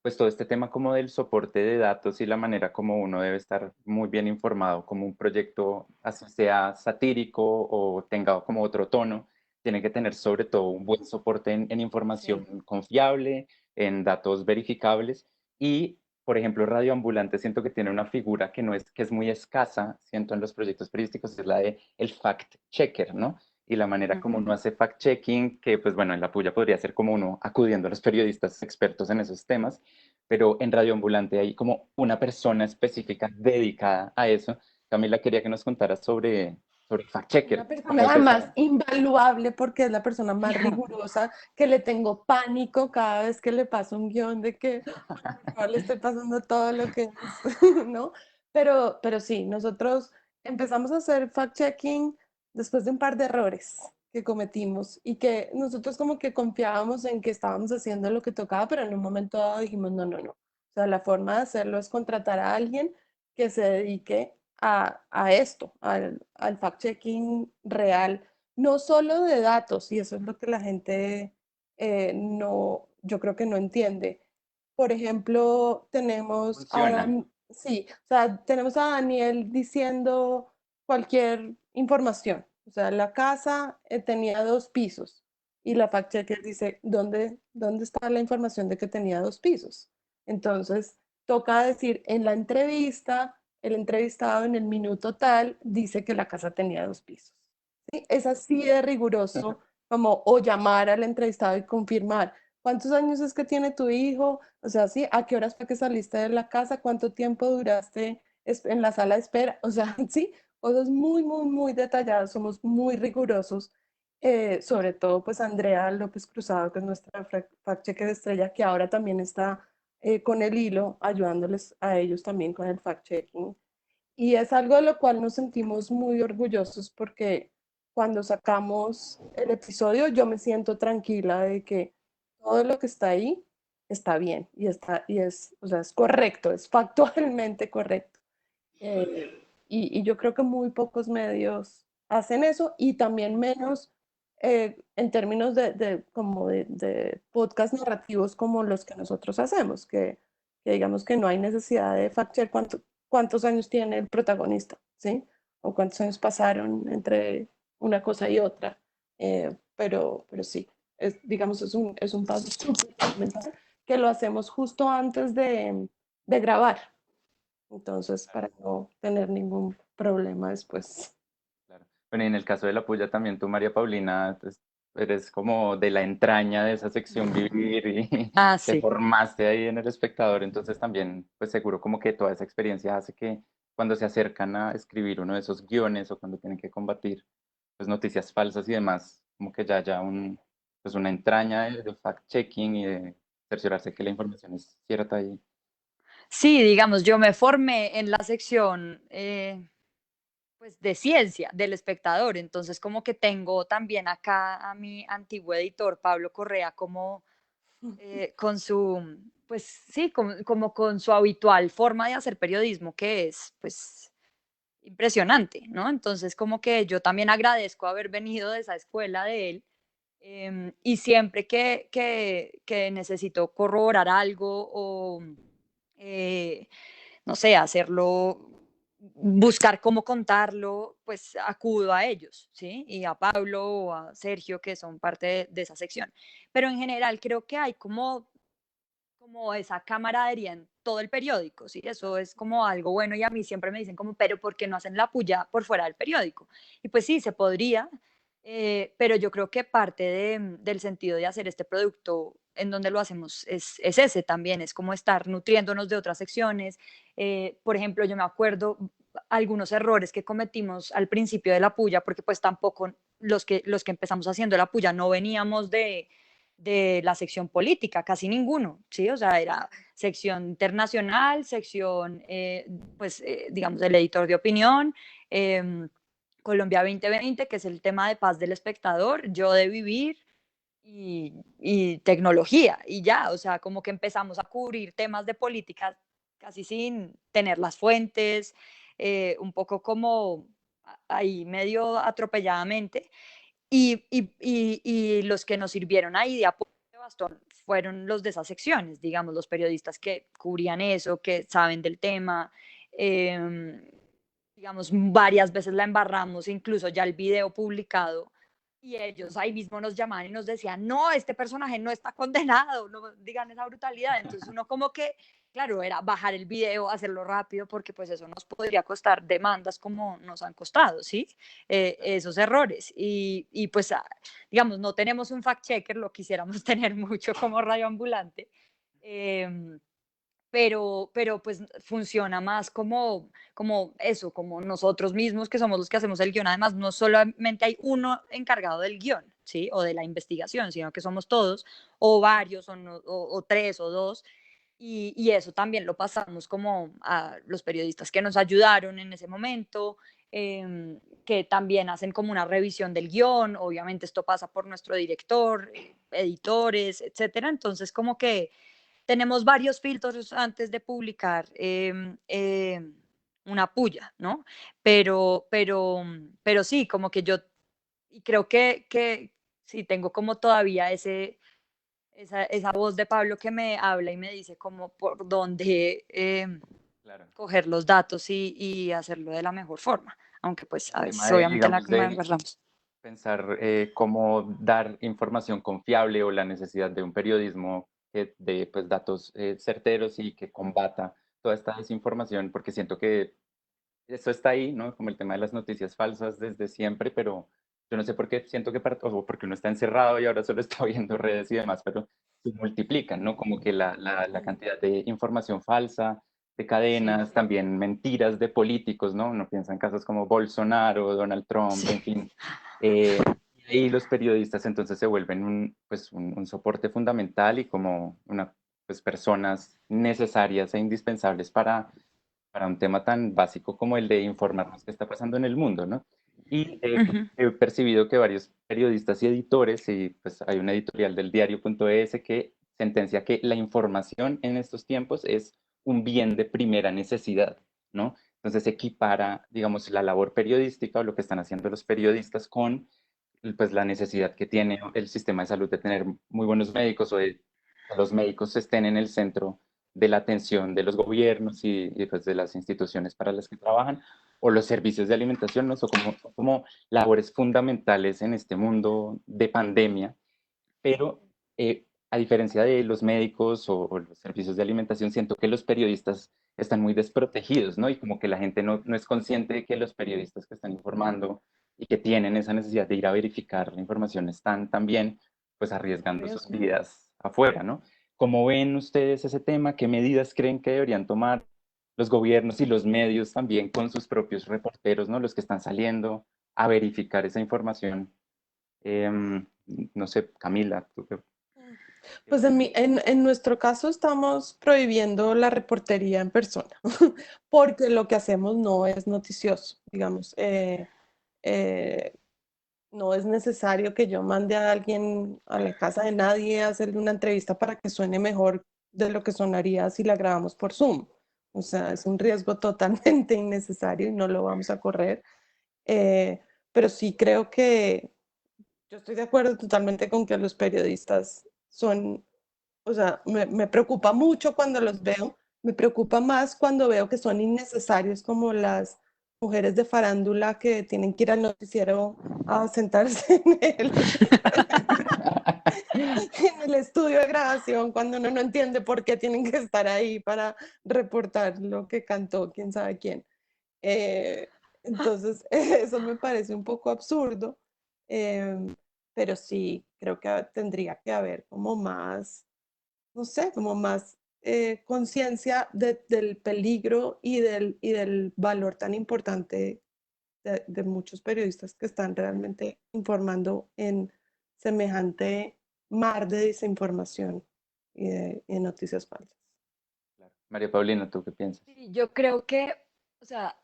Pues todo este tema como del soporte de datos y la manera como uno debe estar muy bien informado, como un proyecto así sea satírico o tenga como otro tono, tiene que tener sobre todo un buen soporte en sí, información confiable, en datos verificables y por ejemplo, Radio Ambulante siento que tiene una figura que no es, que es muy escasa, siento en los proyectos periodísticos, es la de el fact checker, ¿no? Y la manera ujú, como uno hace fact checking, que pues bueno, en la puya podría ser como uno acudiendo a los periodistas expertos en esos temas, pero en Radio Ambulante hay como una persona específica dedicada a eso. Camila quería que nos contara sobre el fact Una checker, persona cómo es además esa. invaluable porque es la persona más rigurosa, que le tengo pánico cada vez que le paso un guión de que por favor, le estoy pasando todo lo que es, ¿no? Pero sí, nosotros empezamos a hacer fact-checking después de un par de errores que cometimos y que nosotros como que confiábamos en que estábamos haciendo lo que tocaba, pero en un momento dado dijimos, no, no, no. O sea, la forma de hacerlo es contratar a alguien que se dedique a esto, al fact-checking real, no solo de datos, y eso es lo que la gente no, yo creo que no entiende. Por ejemplo, tenemos a Funciona. sí, o sea, tenemos a Daniel diciendo cualquier información. O sea, la casa tenía 2 pisos y la fact checker dice, ¿dónde está la información de que tenía 2 pisos? Entonces, toca decir, en la entrevista, el entrevistado en el minuto tal dice que la casa tenía 2 pisos. ¿Sí? Es así de riguroso como o llamar al entrevistado y confirmar. ¿Cuántos años es que tiene tu hijo? O sea, sí, ¿a qué horas fue que saliste de la casa? ¿Cuánto tiempo duraste en la sala de espera? O sea, sí, cosas muy, muy, muy detalladas, somos muy rigurosos. Sobre todo, pues Andrea López Cruzado, que es nuestra fact-checker de estrella, que ahora también está con el hilo, ayudándoles a ellos también con el fact-checking. Y es algo de lo cual nos sentimos muy orgullosos porque cuando sacamos el episodio yo me siento tranquila de que todo lo que está ahí está bien o sea, es correcto, es factualmente correcto. Y yo creo que muy pocos medios hacen eso y también menos en términos como de podcast narrativos como los que nosotros hacemos, que digamos que no hay necesidad de fact-check cuántos años tiene el protagonista, ¿sí? O cuántos años pasaron entre una cosa y otra. Pero sí, digamos, es un paso súper fundamental que lo hacemos justo antes de grabar. Entonces, para no tener ningún problema después. Claro. Bueno, y en el caso de la puya también tú, María Paulina, pues, eres como de la entraña de esa sección Vivir y Ah, te sí. formaste ahí en El Espectador, entonces también, pues seguro como que toda esa experiencia hace que cuando se acercan a escribir uno de esos guiones o cuando tienen que combatir pues noticias falsas y demás, como que ya haya pues una entraña de fact-checking y de cerciorarse que la información es cierta y Sí, digamos, yo me formé en la sección pues de ciencia del espectador, entonces como que tengo también acá a mi antiguo editor Pablo Correa como con su, pues sí, como con su habitual forma de hacer periodismo que es pues impresionante, ¿no? Entonces como que yo también agradezco haber venido de esa escuela de él. Y siempre que necesito corroborar algo o, eh, no sé, hacerlo, buscar cómo contarlo, pues acudo a ellos, ¿sí? Y a Pablo o a Sergio, que son parte de esa sección. Pero en general creo que hay como esa camaradería en todo el periódico, ¿sí? Eso es como algo bueno y a mí siempre me dicen como, pero ¿por qué no hacen la puya por fuera del periódico? Y pues sí, se podría, pero yo creo que parte del sentido de hacer este producto en donde lo hacemos es ese también, es como estar nutriéndonos de otras secciones. Por ejemplo, yo me acuerdo, algunos errores que cometimos al principio de la puya, porque pues tampoco los que empezamos haciendo la puya no veníamos de la sección política, casi ninguno, ¿sí? O sea, era sección internacional, sección, pues, digamos, el editor de opinión, Colombia 2020, que es el tema de paz del espectador, yo de vivir y tecnología, y ya, o sea, como que empezamos a cubrir temas de política casi sin tener las fuentes, un poco como ahí medio atropelladamente, y los que nos sirvieron ahí de apoyo de bastón fueron los de esas secciones, digamos, los periodistas que cubrían eso, que saben del tema. eh, digamos, varias veces la embarramos, incluso ya el video publicado, y ellos ahí mismo nos llamaban y nos decían, no, este personaje no está condenado, no digan esa brutalidad. Entonces uno como que, claro, era bajar el video, hacerlo rápido, porque pues eso nos podría costar demandas como nos han costado, ¿sí? Esos errores. Y pues, digamos, no tenemos un fact checker, lo quisiéramos tener mucho como Radio Ambulante, pero pues funciona más como eso, como nosotros mismos que somos los que hacemos el guión. Además, no solamente hay uno encargado del guión, ¿sí? O de la investigación, sino que somos todos, o varios, o tres, o dos. Y eso también lo pasamos como a los periodistas que nos ayudaron en ese momento, que también hacen como una revisión del guión. Obviamente esto pasa por nuestro director, editores, etcétera. Entonces como que tenemos varios filtros antes de publicar una puya, ¿no? Pero sí, como que yo, y creo que sí, tengo como todavía esa voz de Pablo que me habla y me dice como por dónde Claro. coger los datos y hacerlo de la mejor forma, aunque pues a El veces tema de, obviamente en la digamos, que me de agarramos. pensar cómo dar información confiable o la necesidad de un periodismo que dé pues, datos certeros y que combata toda esta desinformación, porque siento que eso está ahí, ¿no? Como el tema de las noticias falsas desde siempre, pero yo no sé por qué siento que, o porque uno está encerrado y ahora solo está viendo redes y demás, pero se multiplican, ¿no? Como que la cantidad de información falsa, de cadenas, Sí, también mentiras de políticos, ¿no? Uno piensa en casos como Bolsonaro, Donald Trump, en sí, fin. Y los periodistas entonces se vuelven pues un soporte fundamental y como pues, personas necesarias e indispensables para un tema tan básico como el de informarnos qué está pasando en el mundo, ¿no? Y ujú, he percibido que varios periodistas y editores, y pues hay una editorial del diario.es que sentencia que la información en estos tiempos es un bien de primera necesidad, ¿no? Entonces equipara, digamos, la labor periodística o lo que están haciendo los periodistas con pues la necesidad que tiene el sistema de salud de tener muy buenos médicos o de que los médicos estén en el centro de la atención de los gobiernos y, pues de las instituciones para las que trabajan, o los servicios de alimentación, ¿no? Son como labores fundamentales en este mundo de pandemia, pero a diferencia de los médicos o los servicios de alimentación, siento que los periodistas están muy desprotegidos, ¿no? Y como que la gente no es consciente de que los periodistas que están informando y que tienen esa necesidad de ir a verificar la información están también, pues, arriesgando sus Riesgo. vidas afuera, ¿no? ¿Cómo ven ustedes ese tema? ¿Qué medidas creen que deberían tomar los gobiernos y los medios también con sus propios reporteros, ¿no? Los que están saliendo a verificar esa información. Em, no sé, Camila, ¿tú qué Pues piensas? en nuestro caso estamos prohibiendo la reportería en persona, porque lo que hacemos no es noticioso, digamos. Eh, no es necesario que yo mande a alguien a la casa de nadie a hacerle una entrevista para que suene mejor de lo que sonaría si la grabamos por Zoom. O sea, es un riesgo totalmente innecesario y no lo vamos a correr. Eh, pero sí creo que yo estoy de acuerdo totalmente con que los periodistas son, o sea, me preocupa mucho cuando los veo, me preocupa más cuando veo que son innecesarios como las mujeres de farándula que tienen que ir al noticiero a sentarse en el estudio de grabación cuando uno no entiende por qué tienen que estar ahí para reportar lo que cantó quién sabe quién. Eh, entonces, eso me parece un poco absurdo, pero sí, creo que tendría que haber como más, no sé, como más conciencia del peligro y del valor tan importante de muchos periodistas que están realmente informando en semejante mar de desinformación y de noticias falsas. Claro. María Paulina, ¿tú qué piensas? Sí, yo creo que, o sea,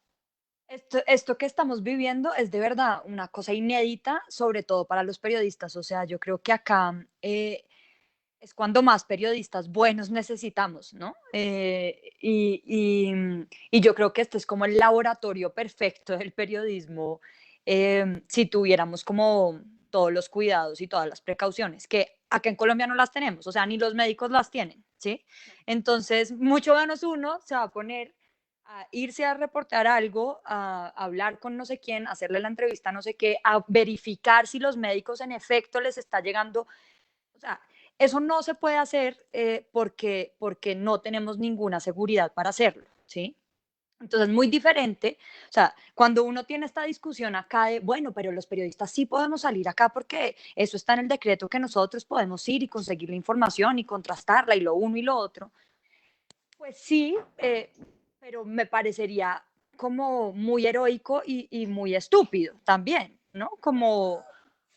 esto que estamos viviendo es de verdad una cosa inédita, sobre todo para los periodistas. O sea, yo creo que acá es cuando más periodistas buenos necesitamos, ¿no? Y yo creo que este es como el laboratorio perfecto del periodismo, si tuviéramos como todos los cuidados y todas las precauciones, que acá en Colombia no las tenemos, o sea, ni los médicos las tienen, ¿sí? Entonces, mucho menos uno se va a poner a irse a reportar algo, a hablar con no sé quién, a hacerle la entrevista a no sé qué, a verificar si los médicos en efecto les está llegando, o sea, eso no se puede hacer porque no tenemos ninguna seguridad para hacerlo, ¿sí? Entonces, muy diferente, o sea, cuando uno tiene esta discusión acá de, bueno, pero los periodistas sí podemos salir acá porque eso está en el decreto que nosotros podemos ir y conseguir la información y contrastarla y lo uno y lo otro, pues sí, pero me parecería como muy heroico y muy estúpido también, ¿no? Como, o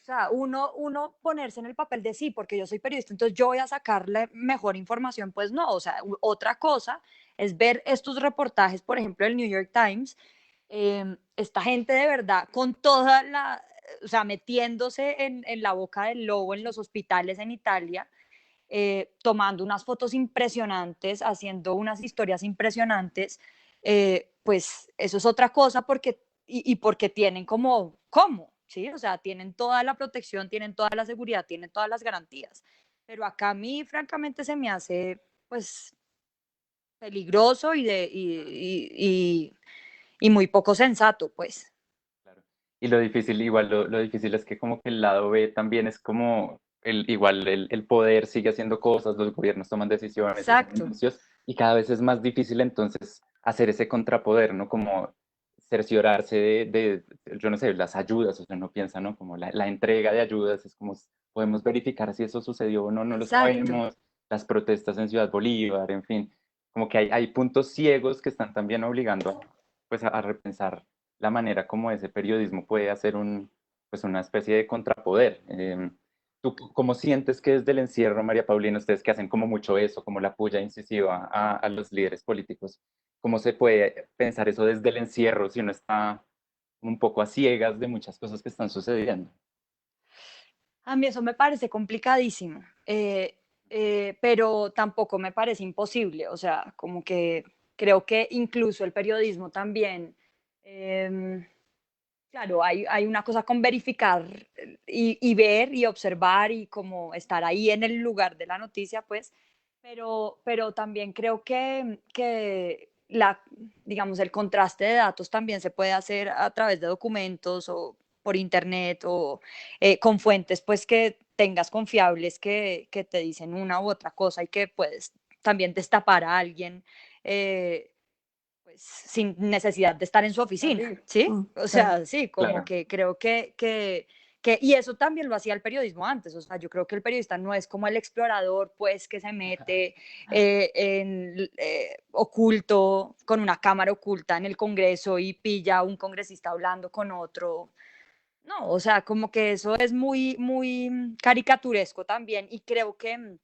sea, uno ponerse en el papel de sí, porque yo soy periodista, entonces yo voy a sacarle mejor información, pues no, o sea, otra cosa es ver estos reportajes, por ejemplo, el New York Times, esta gente de verdad con toda la, o sea, metiéndose en la boca del lobo en los hospitales en Italia, tomando unas fotos impresionantes, haciendo unas historias impresionantes, pues eso es otra cosa porque, y porque tienen como, ¿cómo? ¿Sí? O sea, tienen toda la protección, tienen toda la seguridad, tienen todas las garantías. Pero acá a mí, francamente, se me hace, pues, peligroso y muy poco sensato, pues. Claro. Y lo difícil, igual lo difícil es que como que el lado B también es como igual el poder sigue haciendo cosas, los gobiernos toman decisiones, hacen Exacto. anuncios, y cada vez es más difícil entonces hacer ese contrapoder, ¿no? Como cerciorarse yo no sé, las ayudas, o sea, uno piensa, ¿no? Como la entrega de ayudas, es como, podemos verificar si eso sucedió o no, no lo Exacto. sabemos, las protestas en Ciudad Bolívar, en fin, como que hay puntos ciegos que están también obligando pues a repensar la manera como ese periodismo puede hacer pues una especie de contrapoder. ¿Tú cómo sientes que desde el encierro, María Paulina, ustedes que hacen como mucho eso, como la puya incisiva a los líderes políticos, cómo se puede pensar eso desde el encierro si uno está un poco a ciegas de muchas cosas que están sucediendo? A mí eso me parece complicadísimo, pero tampoco me parece imposible. O sea, como que creo que incluso el periodismo también, em, claro, hay una cosa con verificar y ver y observar y como estar ahí en el lugar de la noticia, pues, pero también creo que digamos, el contraste de datos también se puede hacer a través de documentos o por internet o con fuentes, pues, que tengas confiables que te dicen una u otra cosa y que puedes también destapar a alguien. Pues, sin necesidad de estar en su oficina, Salir. ¿sí? O Claro. sea, sí, como Claro, que creo que y eso también lo hacía el periodismo antes, o sea, yo creo que el periodista no es como el explorador, pues, que se mete oculto, con una cámara oculta en el Congreso y pilla a un congresista hablando con otro. No, o sea, como que eso es muy, muy caricaturesco también y creo que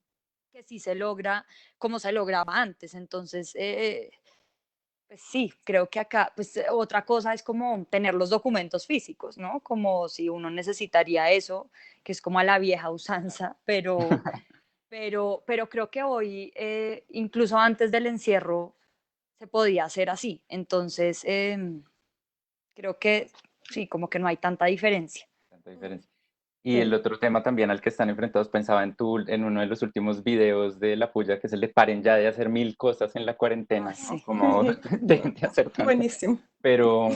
sí se logra como se lograba antes. Entonces, pues sí, creo que acá, pues otra cosa es como tener los documentos físicos, ¿no? Como si uno necesitaría eso, que es como a la vieja usanza, pero creo que hoy, incluso antes del encierro, se podía hacer así. Entonces, creo que sí, como que no hay tanta diferencia. tanta diferencia. Y el Sí. otro tema también al que están enfrentados, pensaba en uno de los últimos videos de la puya, que se le paren ya de hacer mil cosas en la Ah, cuarentena, ¿no? sí. Como de hacer tanto. Buenísimo. Pero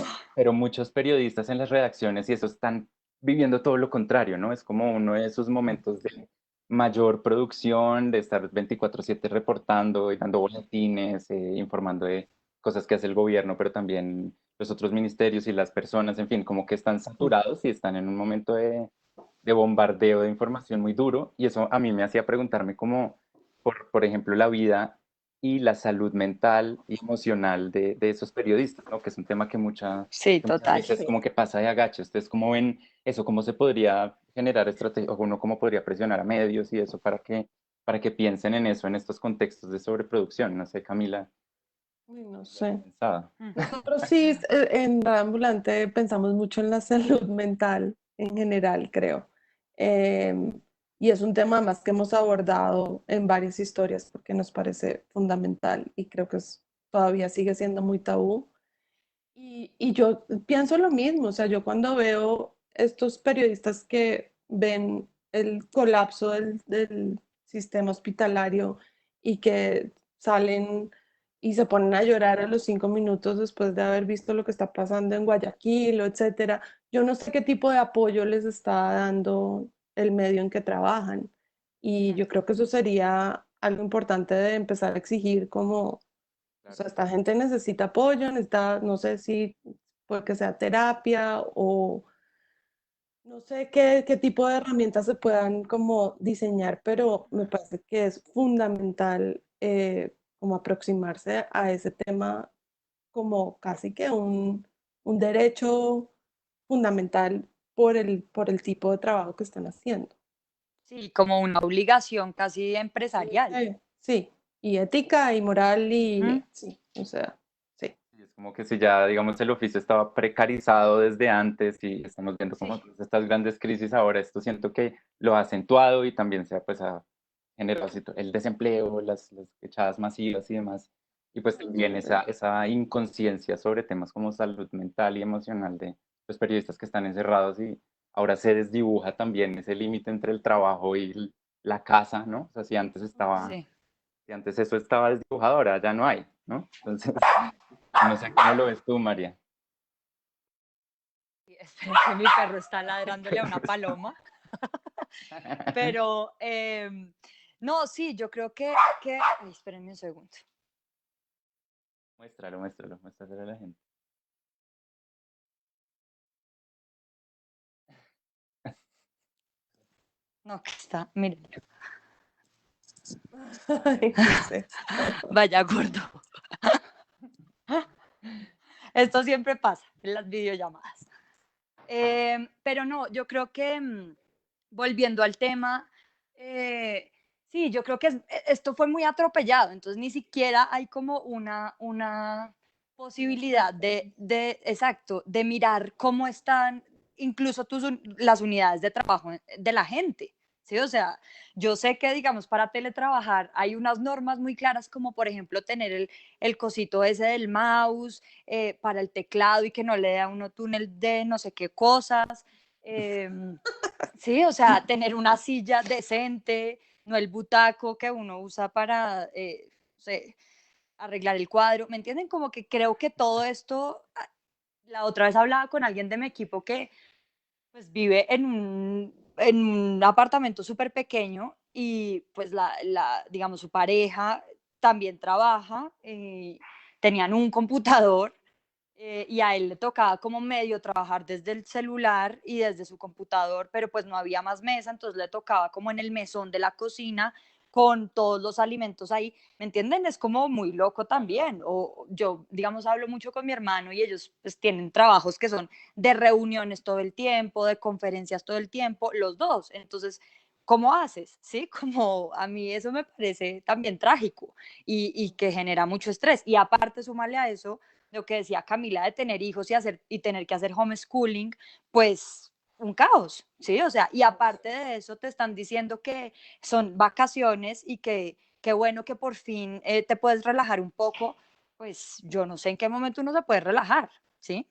muchos periodistas en las redacciones y eso están viviendo todo lo contrario, ¿no? Es como uno de esos momentos de mayor producción, de estar 24/7 reportando y dando boletines, informando de cosas que hace el gobierno, pero también los otros ministerios y las personas, en fin, como que están saturados y están en un momento de bombardeo de información muy duro y eso a mí me hacía preguntarme como, por ejemplo, la vida y la salud mental y emocional de esos periodistas, ¿no? Que es un tema Sí, que muchas total. veces como que pasa de agache. ¿Ustedes cómo ven eso? ¿Cómo se podría generar estrategia, o uno cómo podría presionar a medios y eso para que piensen en eso, en estos contextos de sobreproducción? No sé, Camila, Uy, no ¿lo has sé. pensado? Mm. Nosotros sí, en Radio Ambulante pensamos mucho en la salud mental en general, creo. Em, y es un tema más que hemos abordado en varias historias porque nos parece fundamental y creo que todavía sigue siendo muy tabú. Y yo pienso lo mismo, o sea, yo cuando veo estos periodistas que ven el colapso del sistema hospitalario y que salen y se ponen a llorar a los 5 minutos después de haber visto lo que está pasando en Guayaquil, o etcétera, yo no sé qué tipo de apoyo les está dando el medio en que trabajan. Y Mm. yo creo que eso sería algo importante de empezar a exigir como o Claro. sea, esta gente necesita apoyo, necesita, no sé si porque sea terapia o no sé qué tipo de herramientas se puedan como diseñar, pero me parece que es fundamental como aproximarse a ese tema como casi que un derecho fundamental por el tipo de trabajo que están haciendo. Sí, como una obligación casi empresarial. Sí, y ética y moral Mm. y sí, o sea, sí. Y es como que si ya, digamos, el oficio estaba precarizado desde antes y estamos viendo como Sí. todas estas grandes crisis ahora, esto siento que lo ha acentuado y también se ha, pues, ha generado el desempleo, las echadas masivas y demás. Y pues también esa inconsciencia sobre temas como salud mental y emocional de los periodistas que están encerrados y ahora se desdibuja también ese límite entre el trabajo y la casa, ¿no? O sea, Sí. si antes eso estaba desdibujado, ahora ya no hay, ¿no? Entonces, no sé cómo lo ves tú, María. Y espera que mi perro está ladrándole a una paloma. Pero no, sí, yo creo que... Ay, espérenme un segundo. Muéstralo a la gente. No, que está, miren, Ay, ¿qué es esto? vaya gordo. Esto siempre pasa en las videollamadas. Pero no, yo creo que volviendo al tema, sí, yo creo que esto fue muy atropellado, entonces ni siquiera hay como una posibilidad exacto, de mirar cómo están incluso las unidades de trabajo de la gente. Sí, o sea, yo sé que, digamos, para teletrabajar hay unas normas muy claras, como por ejemplo tener el cosito ese del mouse, para el teclado y que no le dé a uno túnel de no sé qué cosas. Sí, o sea, tener una silla decente, no el butaco que uno usa para no sé, arreglar el cuadro. ¿Me entienden? Como que creo que todo esto, la otra vez hablaba con alguien de mi equipo que pues vive en un apartamento súper pequeño y pues digamos, su pareja también trabaja, tenían un computador y a él le tocaba como medio trabajar desde el celular y desde su computador, pero pues no había más mesa, entonces le tocaba como en el mesón de la cocina con todos los alimentos ahí, ¿me entienden? Es como muy loco también. O yo, digamos, hablo mucho con mi hermano y ellos pues tienen trabajos que son de reuniones todo el tiempo, de conferencias todo el tiempo, los dos. Entonces, ¿cómo haces? ¿Sí? Como a mí eso me parece también trágico y que genera mucho estrés. Y aparte, sumarle a eso lo que decía Camila de tener hijos y tener que hacer homeschooling, pues un caos, ¿sí? O sea, y aparte de eso te están diciendo que son vacaciones y que qué bueno que por fin te puedes relajar un poco, pues yo no sé en qué momento uno se puede relajar, ¿sí?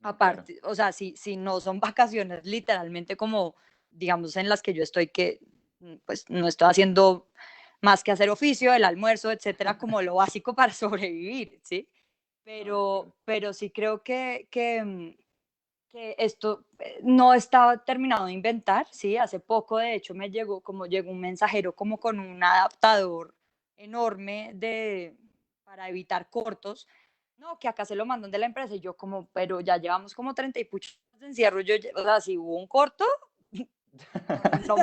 No, claro. Aparte, o sea, si no son vacaciones literalmente como, digamos, en las que yo estoy, que pues no estoy haciendo más que hacer oficio, el almuerzo, etcétera, como lo básico para sobrevivir, ¿sí? No, de acuerdo. Pero sí creo que esto no está terminado de inventar, ¿sí? Hace poco, de hecho, como llegó un mensajero como con un adaptador enorme para evitar cortos. No, que acá se lo mandan de la empresa y yo como, pero ya llevamos como 30 y puchos de encierro, o sea, si hubo un corto, no,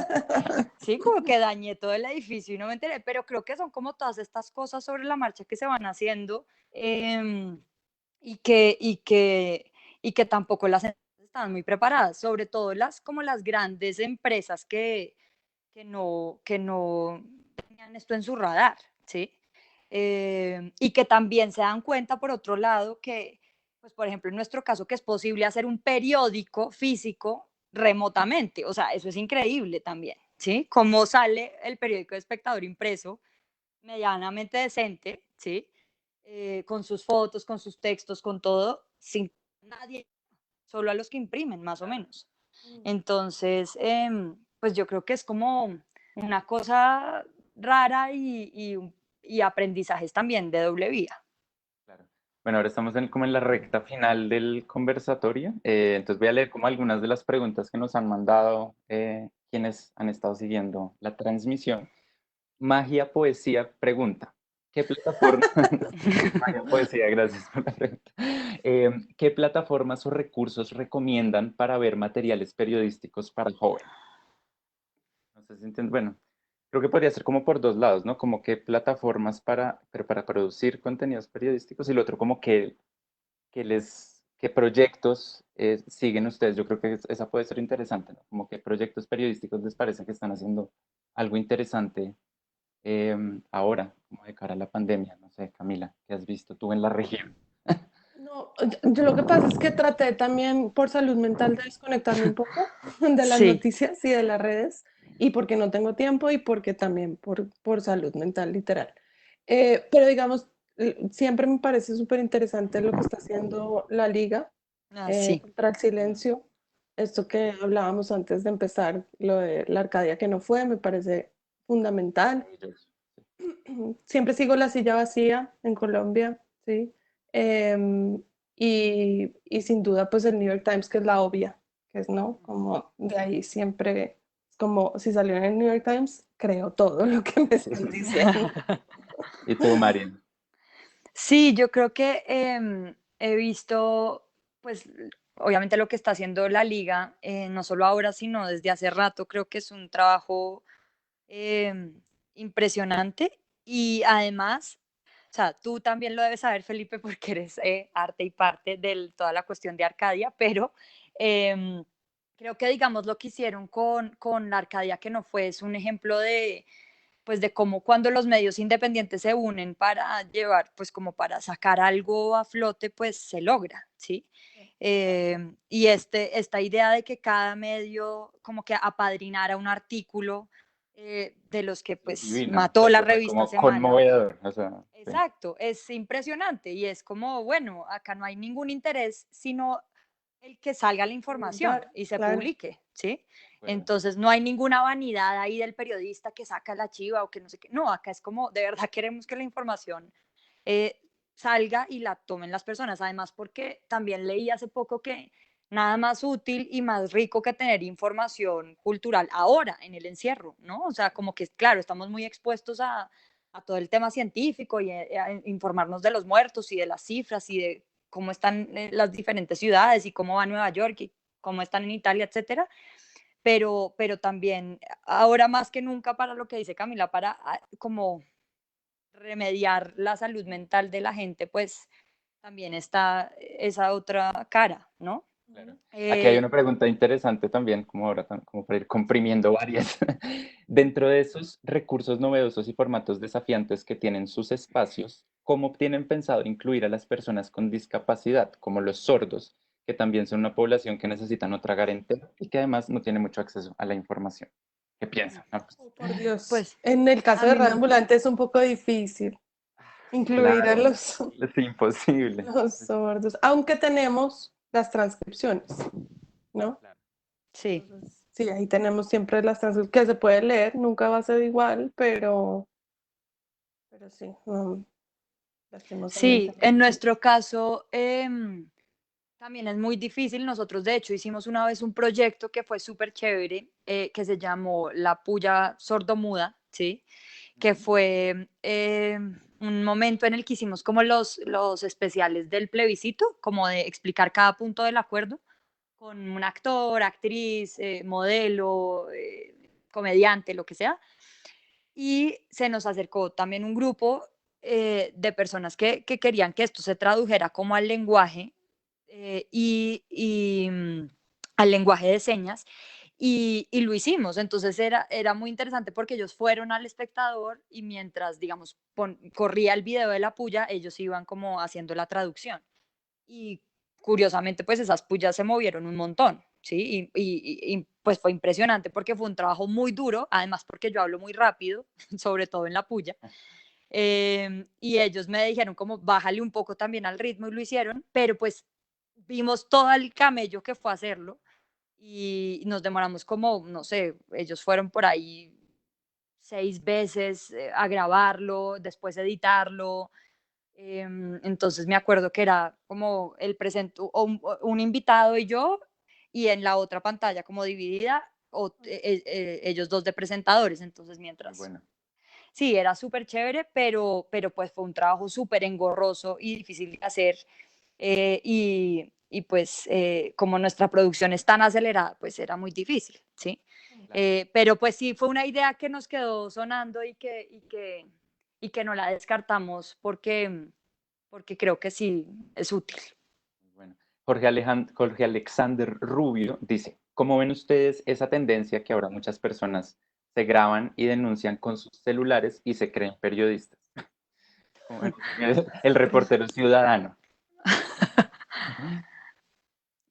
sí, como que dañé todo el edificio y no me enteré, pero creo que son como todas estas cosas sobre la marcha que se van haciendo em, y que, y que, y que tampoco las empresas estaban muy preparadas, sobre todo como las grandes empresas que no tenían esto en su radar, ¿sí? Y que también se dan cuenta, por otro lado, que, pues, por ejemplo, en nuestro caso, que es posible hacer un periódico físico remotamente, o sea, eso es increíble también, ¿sí? Cómo sale el periódico de Espectador impreso, medianamente decente, ¿sí? Con sus fotos, con sus textos, con todo, sin nadie, solo a los que imprimen, más o menos. Entonces, pues yo creo que es como una cosa rara y aprendizajes también de doble vía. Claro. Bueno, ahora estamos como en la recta final del conversatorio, entonces voy a leer como algunas de las preguntas que nos han mandado quienes han estado siguiendo la transmisión. Magia Poesía pregunta, ¿qué plataforma? Magia Poesía, gracias por la pregunta. ¿Qué plataformas o recursos recomiendan para ver materiales periodísticos para jóvenes? No sé si entienden. Bueno, creo que podría ser como por dos lados, ¿no? Como qué plataformas pero para producir contenidos periodísticos y lo otro como qué proyectos siguen ustedes. Yo creo que esa puede ser interesante, ¿no? Como qué proyectos periodísticos les parece que están haciendo algo interesante ahora, como de cara a la pandemia. No sé, Camila, ¿qué has visto tú en la región? No, yo lo que pasa es que traté también por salud mental de desconectarme un poco de las Sí, noticias y de las redes, y porque no tengo tiempo y porque también por salud mental literal. Pero digamos, siempre me parece súper interesante lo que está haciendo la Liga sí. contra el silencio. Esto que hablábamos antes de empezar, lo de la Arcadia que no fue, me parece fundamental. Maravilloso. Siempre sigo La Silla Vacía en Colombia, ¿sí? Y sin duda, pues el New York Times, que es la obvia, que es, ¿no? Como de ahí siempre, como si salió en el New York Times, creo todo lo que me están diciendo. ¿Y tú, Marian? Sí, yo creo que he visto, pues, obviamente lo que está haciendo la liga, no solo ahora, sino desde hace rato, creo que es un trabajo impresionante y además, o sea, tú también lo debes saber, Felipe, porque eres arte y parte de toda la cuestión de Arcadia, pero em, creo que, digamos, lo que hicieron con la Arcadia que no fue, es un ejemplo de, pues, de cómo cuando los medios independientes se unen para llevar, pues, como para sacar algo a flote, pues se logra, ¿sí? Y esta idea de que cada medio como que apadrinara un artículo de los que Es pues divino. O mató sea, la eso fue revista como Semana. conmovedor. O sea, sí. Exacto, es impresionante y es como, bueno, acá no hay ningún interés sino el que salga la información Divulgar, y se claro. publique, ¿sí? De acuerdo. Entonces no hay ninguna vanidad ahí del periodista que saca la chiva o que no sé qué. No, acá es como, de verdad queremos que la información eh, salga y la tomen las personas. Además, porque también leí hace poco que nada más útil y más rico que tener información cultural ahora en el encierro, ¿no? O sea, como que, claro, estamos muy expuestos a todo el tema científico y a informarnos de los muertos y de las cifras y de cómo están las diferentes ciudades y cómo va Nueva York y cómo están en Italia, etcétera. Pero también ahora más que nunca para lo que dice Camila, para como remediar la salud mental de la gente, pues también está esa otra cara, ¿no? Claro. Aquí hay una Eh, pregunta interesante también, como ahora, como para ir comprimiendo varias. Dentro de esos recursos novedosos y formatos desafiantes que tienen sus espacios, ¿cómo tienen pensado incluir a las personas con discapacidad, como los sordos, que también son una población que necesita no tragar entero y que además no tiene mucho acceso a la información? ¿Qué piensan? No, pues, Oh, por Dios. pues En el caso a de mí, Radio Ambulante es un poco difícil incluir a claro, los, es imposible. los sordos, aunque tenemos las transcripciones, ¿no? Claro. sí, Entonces, sí, ahí tenemos siempre las transcripciones que se puede leer, nunca va a ser igual, pero sí, no, lastimosamente sí, no. en nuestro caso también es muy difícil. Nosotros, de hecho, hicimos una vez un proyecto que fue súper chévere, que se llamó La Puya Sordomuda, ¿sí? Que Ujú. fue un momento en el que hicimos como los especiales del plebiscito, como de explicar cada punto del acuerdo. con un actor, actriz, modelo, comediante, lo que sea. Y se nos acercó también un grupo de personas que querían que esto se tradujera como al lenguaje al lenguaje de señas y lo hicimos. Entonces era muy interesante porque ellos fueron al espectador y mientras, digamos, corría el video de la puya, ellos iban como haciendo la traducción. Y curiosamente, pues esas pullas se movieron un montón, ¿sí? Pues fue impresionante porque fue un trabajo muy duro, además porque yo hablo muy rápido, sobre todo en la puya. Y ellos me dijeron como bájale un poco también al ritmo y lo hicieron, pero pues vimos todo el camello que fue a hacerlo y nos demoramos como, no sé, ellos fueron por ahí 6 veces a grabarlo, después editarlo. Entonces me acuerdo que era como el presento, un invitado y yo, y en la otra pantalla como dividida, ellos dos de presentadores. Entonces Muy mientras, bueno. sí, era súper chévere, pero pues fue un trabajo súper engorroso y difícil de hacer. Y pues como nuestra producción es tan acelerada, pues era muy difícil, ¿sí? Claro. Pero pues sí, fue una idea que nos quedó sonando y que no la descartamos porque creo que sí es útil. Muy bueno. Jorge Alexander Rubio dice, ¿cómo ven ustedes esa tendencia que ahora muchas personas se graban y denuncian con sus celulares y se creen periodistas? Como el reportero ciudadano.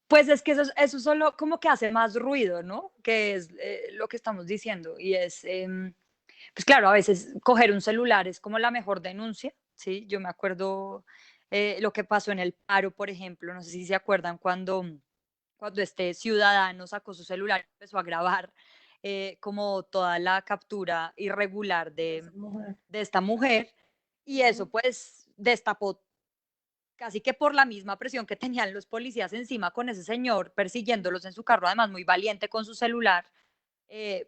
Pues es que eso solo como que hace más ruido, ¿no? Que es lo que estamos diciendo. Y es, pues claro, a veces coger un celular es como la mejor denuncia, ¿sí? Yo me acuerdo lo que pasó en el paro, por ejemplo, no sé si se acuerdan cuando este ciudadano sacó su celular y empezó a grabar como toda la captura irregular de esta mujer y eso pues destapó casi que por la misma presión que tenían los policías encima con ese señor persiguiéndolos en su carro, además muy valiente con su celular,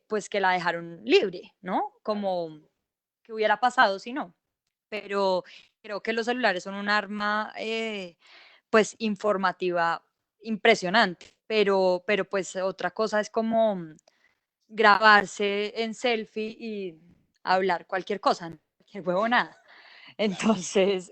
pues que la dejaron libre, ¿no? Como que hubiera pasado si no. Pero creo que los celulares son un arma pues informativa impresionante, pero pues otra cosa es como grabarse en selfie y hablar cualquier cosa, ¿no? Cualquier huevonada. Entonces,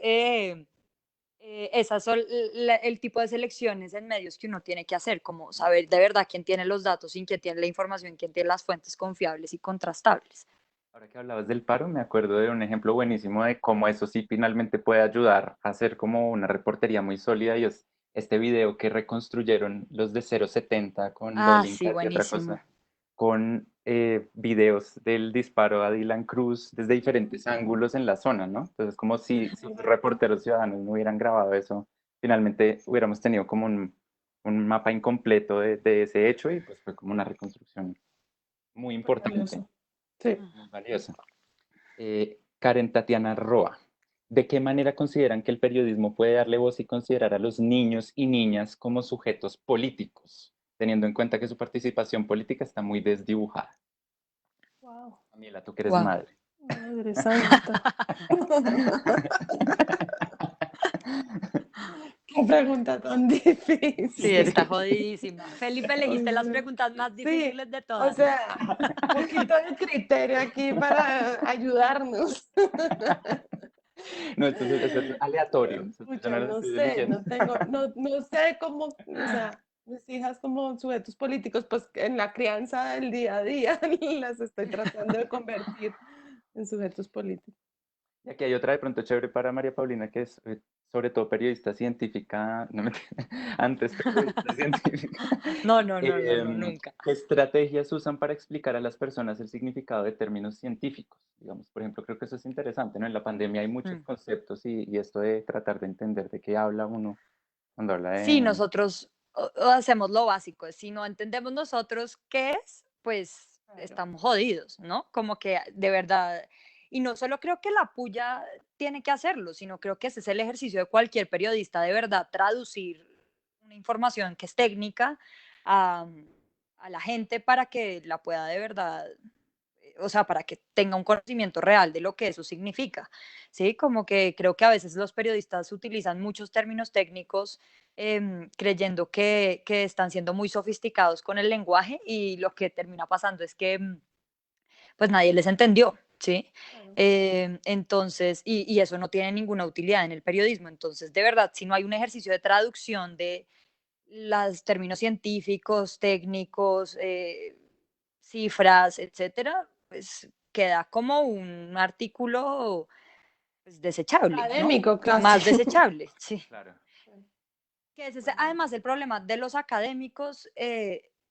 esas son el tipo de selecciones en medios que uno tiene que hacer, como saber de verdad quién tiene los datos y quién tiene la información, quién tiene las fuentes confiables y contrastables. Ahora que hablabas del paro, me acuerdo de un ejemplo buenísimo de cómo eso sí finalmente puede ayudar a hacer como una reportería muy sólida y es este video que reconstruyeron los de 070 con Ah, sí, Bowling y otra buenísimo. cosa, con videos del disparo a Dylan Cruz desde diferentes ángulos en la zona, ¿no? Entonces, como si los reporteros ciudadanos no hubieran grabado eso, finalmente hubiéramos tenido como un mapa incompleto de ese hecho y pues fue como una reconstrucción muy importante, Valioso. Sí. muy valiosa. Karen Tatiana Roa. ¿De qué manera consideran que el periodismo puede darle voz y considerar a los niños y niñas como sujetos políticos, teniendo en cuenta que su participación política está muy desdibujada? Wow. Daniela, tú que eres Wow. madre. Madre santa. Qué pregunta tan difícil. Sí, está jodidísima. Felipe, O elegiste las sea, preguntas más sí, difíciles de o todas. sea, un poquito de criterio aquí para ayudarnos. No, esto es aleatorio. Yo Pucha, no lo no estoy sé, eligiendo. no sé cómo, o sea, mis hijas como sujetos políticos, pues en la crianza del día a día las estoy tratando de convertir en sujetos políticos. Y aquí hay otra de pronto chévere para María Paulina, que es sobre todo periodista científica, no me antes periodista científica. No, no, no, no, no, Em, nunca. ¿Qué estrategias usan para explicar a las personas el significado de términos científicos? Digamos, por ejemplo, creo que eso es interesante, ¿no? En la pandemia hay muchos Mm. conceptos y esto de tratar de entender de qué habla uno cuando habla Sí, de... nosotros hacemos lo básico. Si no entendemos nosotros qué es, pues Claro. estamos jodidos, ¿no? Como que de verdad, y no solo creo que la puya tiene que hacerlo, sino creo que ese es el ejercicio de cualquier periodista, de verdad, traducir una información que es técnica a, a la gente para que la pueda de verdad o sea, para que tenga un conocimiento real de lo que eso significa, ¿sí? Como que creo que a veces los periodistas utilizan muchos términos técnicos creyendo que están siendo muy sofisticados con el lenguaje y lo que termina pasando es que pues nadie les entendió, ¿sí? Claro. Entonces, y eso no tiene ninguna utilidad en el periodismo. Entonces, de verdad, si no hay un ejercicio de traducción de los términos científicos, técnicos, cifras, etcétera, pues queda como un artículo pues, desechable, ¿no? Académico, Más casi. desechable, sí. Claro. Que ese es además el problema de los académicos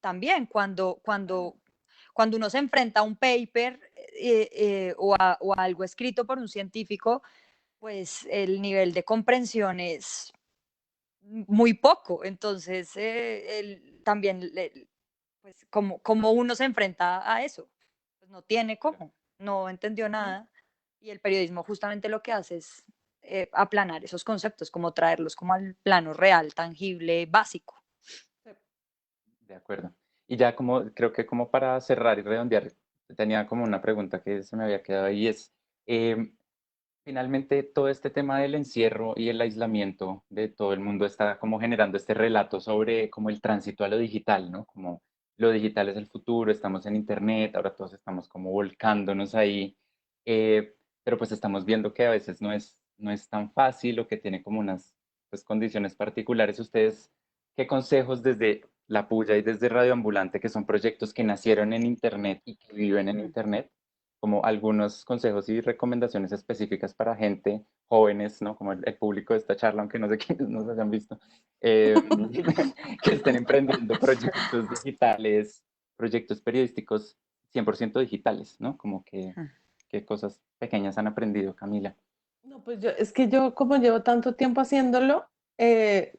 también, cuando uno se enfrenta a un paper o a algo escrito por un científico, pues el nivel de comprensión es muy poco. Entonces, también, pues, como uno se enfrenta a eso, pues no tiene cómo, no entendió nada. Y el periodismo justamente lo que hace es aplanar esos conceptos, como traerlos como al plano real, tangible, básico. De acuerdo. Y ya como, creo que como para cerrar y redondear, tenía como una pregunta que se me había quedado ahí, es, em, finalmente todo este tema del encierro y el aislamiento de todo el mundo está como generando este relato sobre como el tránsito a lo digital, ¿no? Como lo digital es el futuro, estamos en internet, ahora todos estamos como volcándonos ahí, pero pues estamos viendo que a veces no es tan fácil o que tiene como unas pues, condiciones particulares. ¿Ustedes qué consejos desde La Puya y desde Radio Ambulante, que son proyectos que nacieron en internet y que viven en internet, como algunos consejos y recomendaciones específicas para gente, jóvenes, ¿no? Como el público de esta charla, aunque no sé quiénes nos hayan visto, eh, que estén emprendiendo proyectos digitales, proyectos periodísticos 100% digitales, ¿no? Como que, Mm. qué cosas pequeñas han aprendido, Camila. No, pues es que yo como llevo tanto tiempo haciéndolo,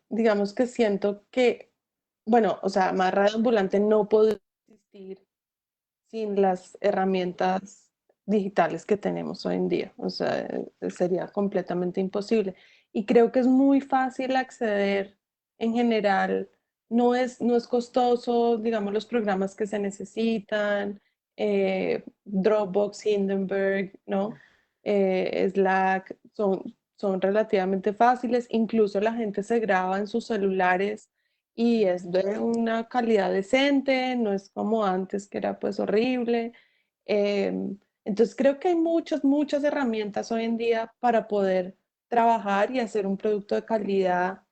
digamos que siento que, bueno, o sea, más Radio Ambulante no puede existir sin las herramientas digitales que tenemos hoy en día. O sea, sería completamente imposible. Y creo que es muy fácil acceder en general. No es costoso, digamos, los programas que se necesitan, Dropbox, Hindenburg, ¿no? Slack, son relativamente fáciles. Incluso la gente se graba en sus celulares y es de una calidad decente, no es como antes que era pues horrible. Entonces creo que hay muchas herramientas hoy en día para poder trabajar y hacer un producto de calidad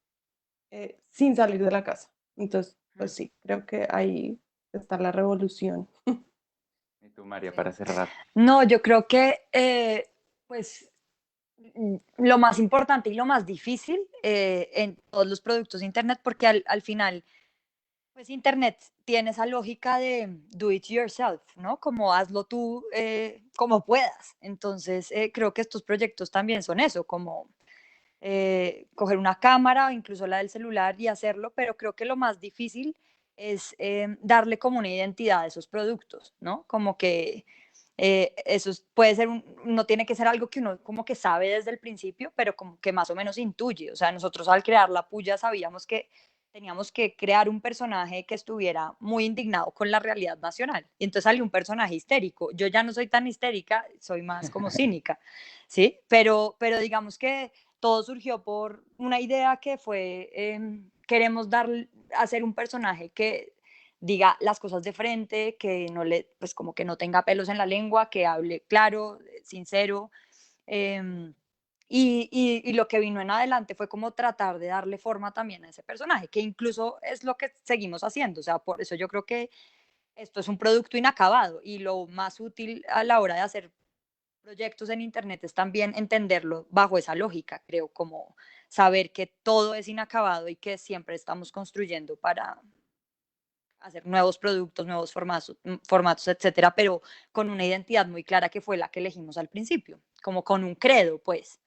sin salir de la casa. Entonces, pues sí, creo que ahí está la revolución. Y tú, María, Sí. para cerrar. No, yo creo que pues lo más importante y lo más difícil en todos los productos de Internet, porque al final, pues Internet tiene esa lógica de do it yourself, ¿no? Como hazlo tú como puedas. Entonces, creo que estos proyectos también son eso, como coger una cámara o incluso la del celular y hacerlo, pero creo que lo más difícil es darle como una identidad a esos productos, ¿no? Como que puede ser, no tiene que ser algo que uno como que sabe desde el principio, pero como que más o menos intuye. O sea, nosotros al crear La Puya sabíamos que teníamos que crear un personaje que estuviera muy indignado con la realidad nacional. Y entonces salió un personaje histérico. Yo ya no soy tan histérica, soy más como cínica, ¿sí? Pero digamos que todo surgió por una idea que fue, queremos hacer un personaje que diga las cosas de frente, que no le, pues como que no tenga pelos en la lengua, que hable claro, sincero. em, y lo que vino en adelante fue como tratar de darle forma también a ese personaje, que incluso es lo que seguimos haciendo. O sea, por eso yo creo que esto es un producto inacabado y lo más útil a la hora de hacer proyectos en Internet es también entenderlo bajo esa lógica, creo, como saber que todo es inacabado y que siempre estamos construyendo para hacer nuevos productos, nuevos formatos, etcétera, pero con una identidad muy clara que fue la que elegimos al principio, como con un credo, pues,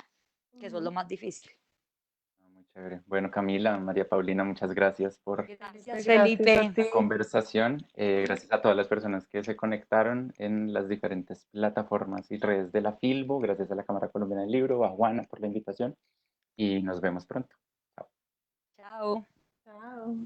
que eso es lo más difícil. Muy chévere. Bueno, Camila, María Paulina, muchas gracias por Gracias, Gracias a Felipe. ti. la conversación. Gracias a todas las personas que se conectaron en las diferentes plataformas y redes de la Filbo. Gracias a la Cámara Colombiana del Libro, a Juana por la invitación y nos vemos pronto. Chao. Chao. Chao.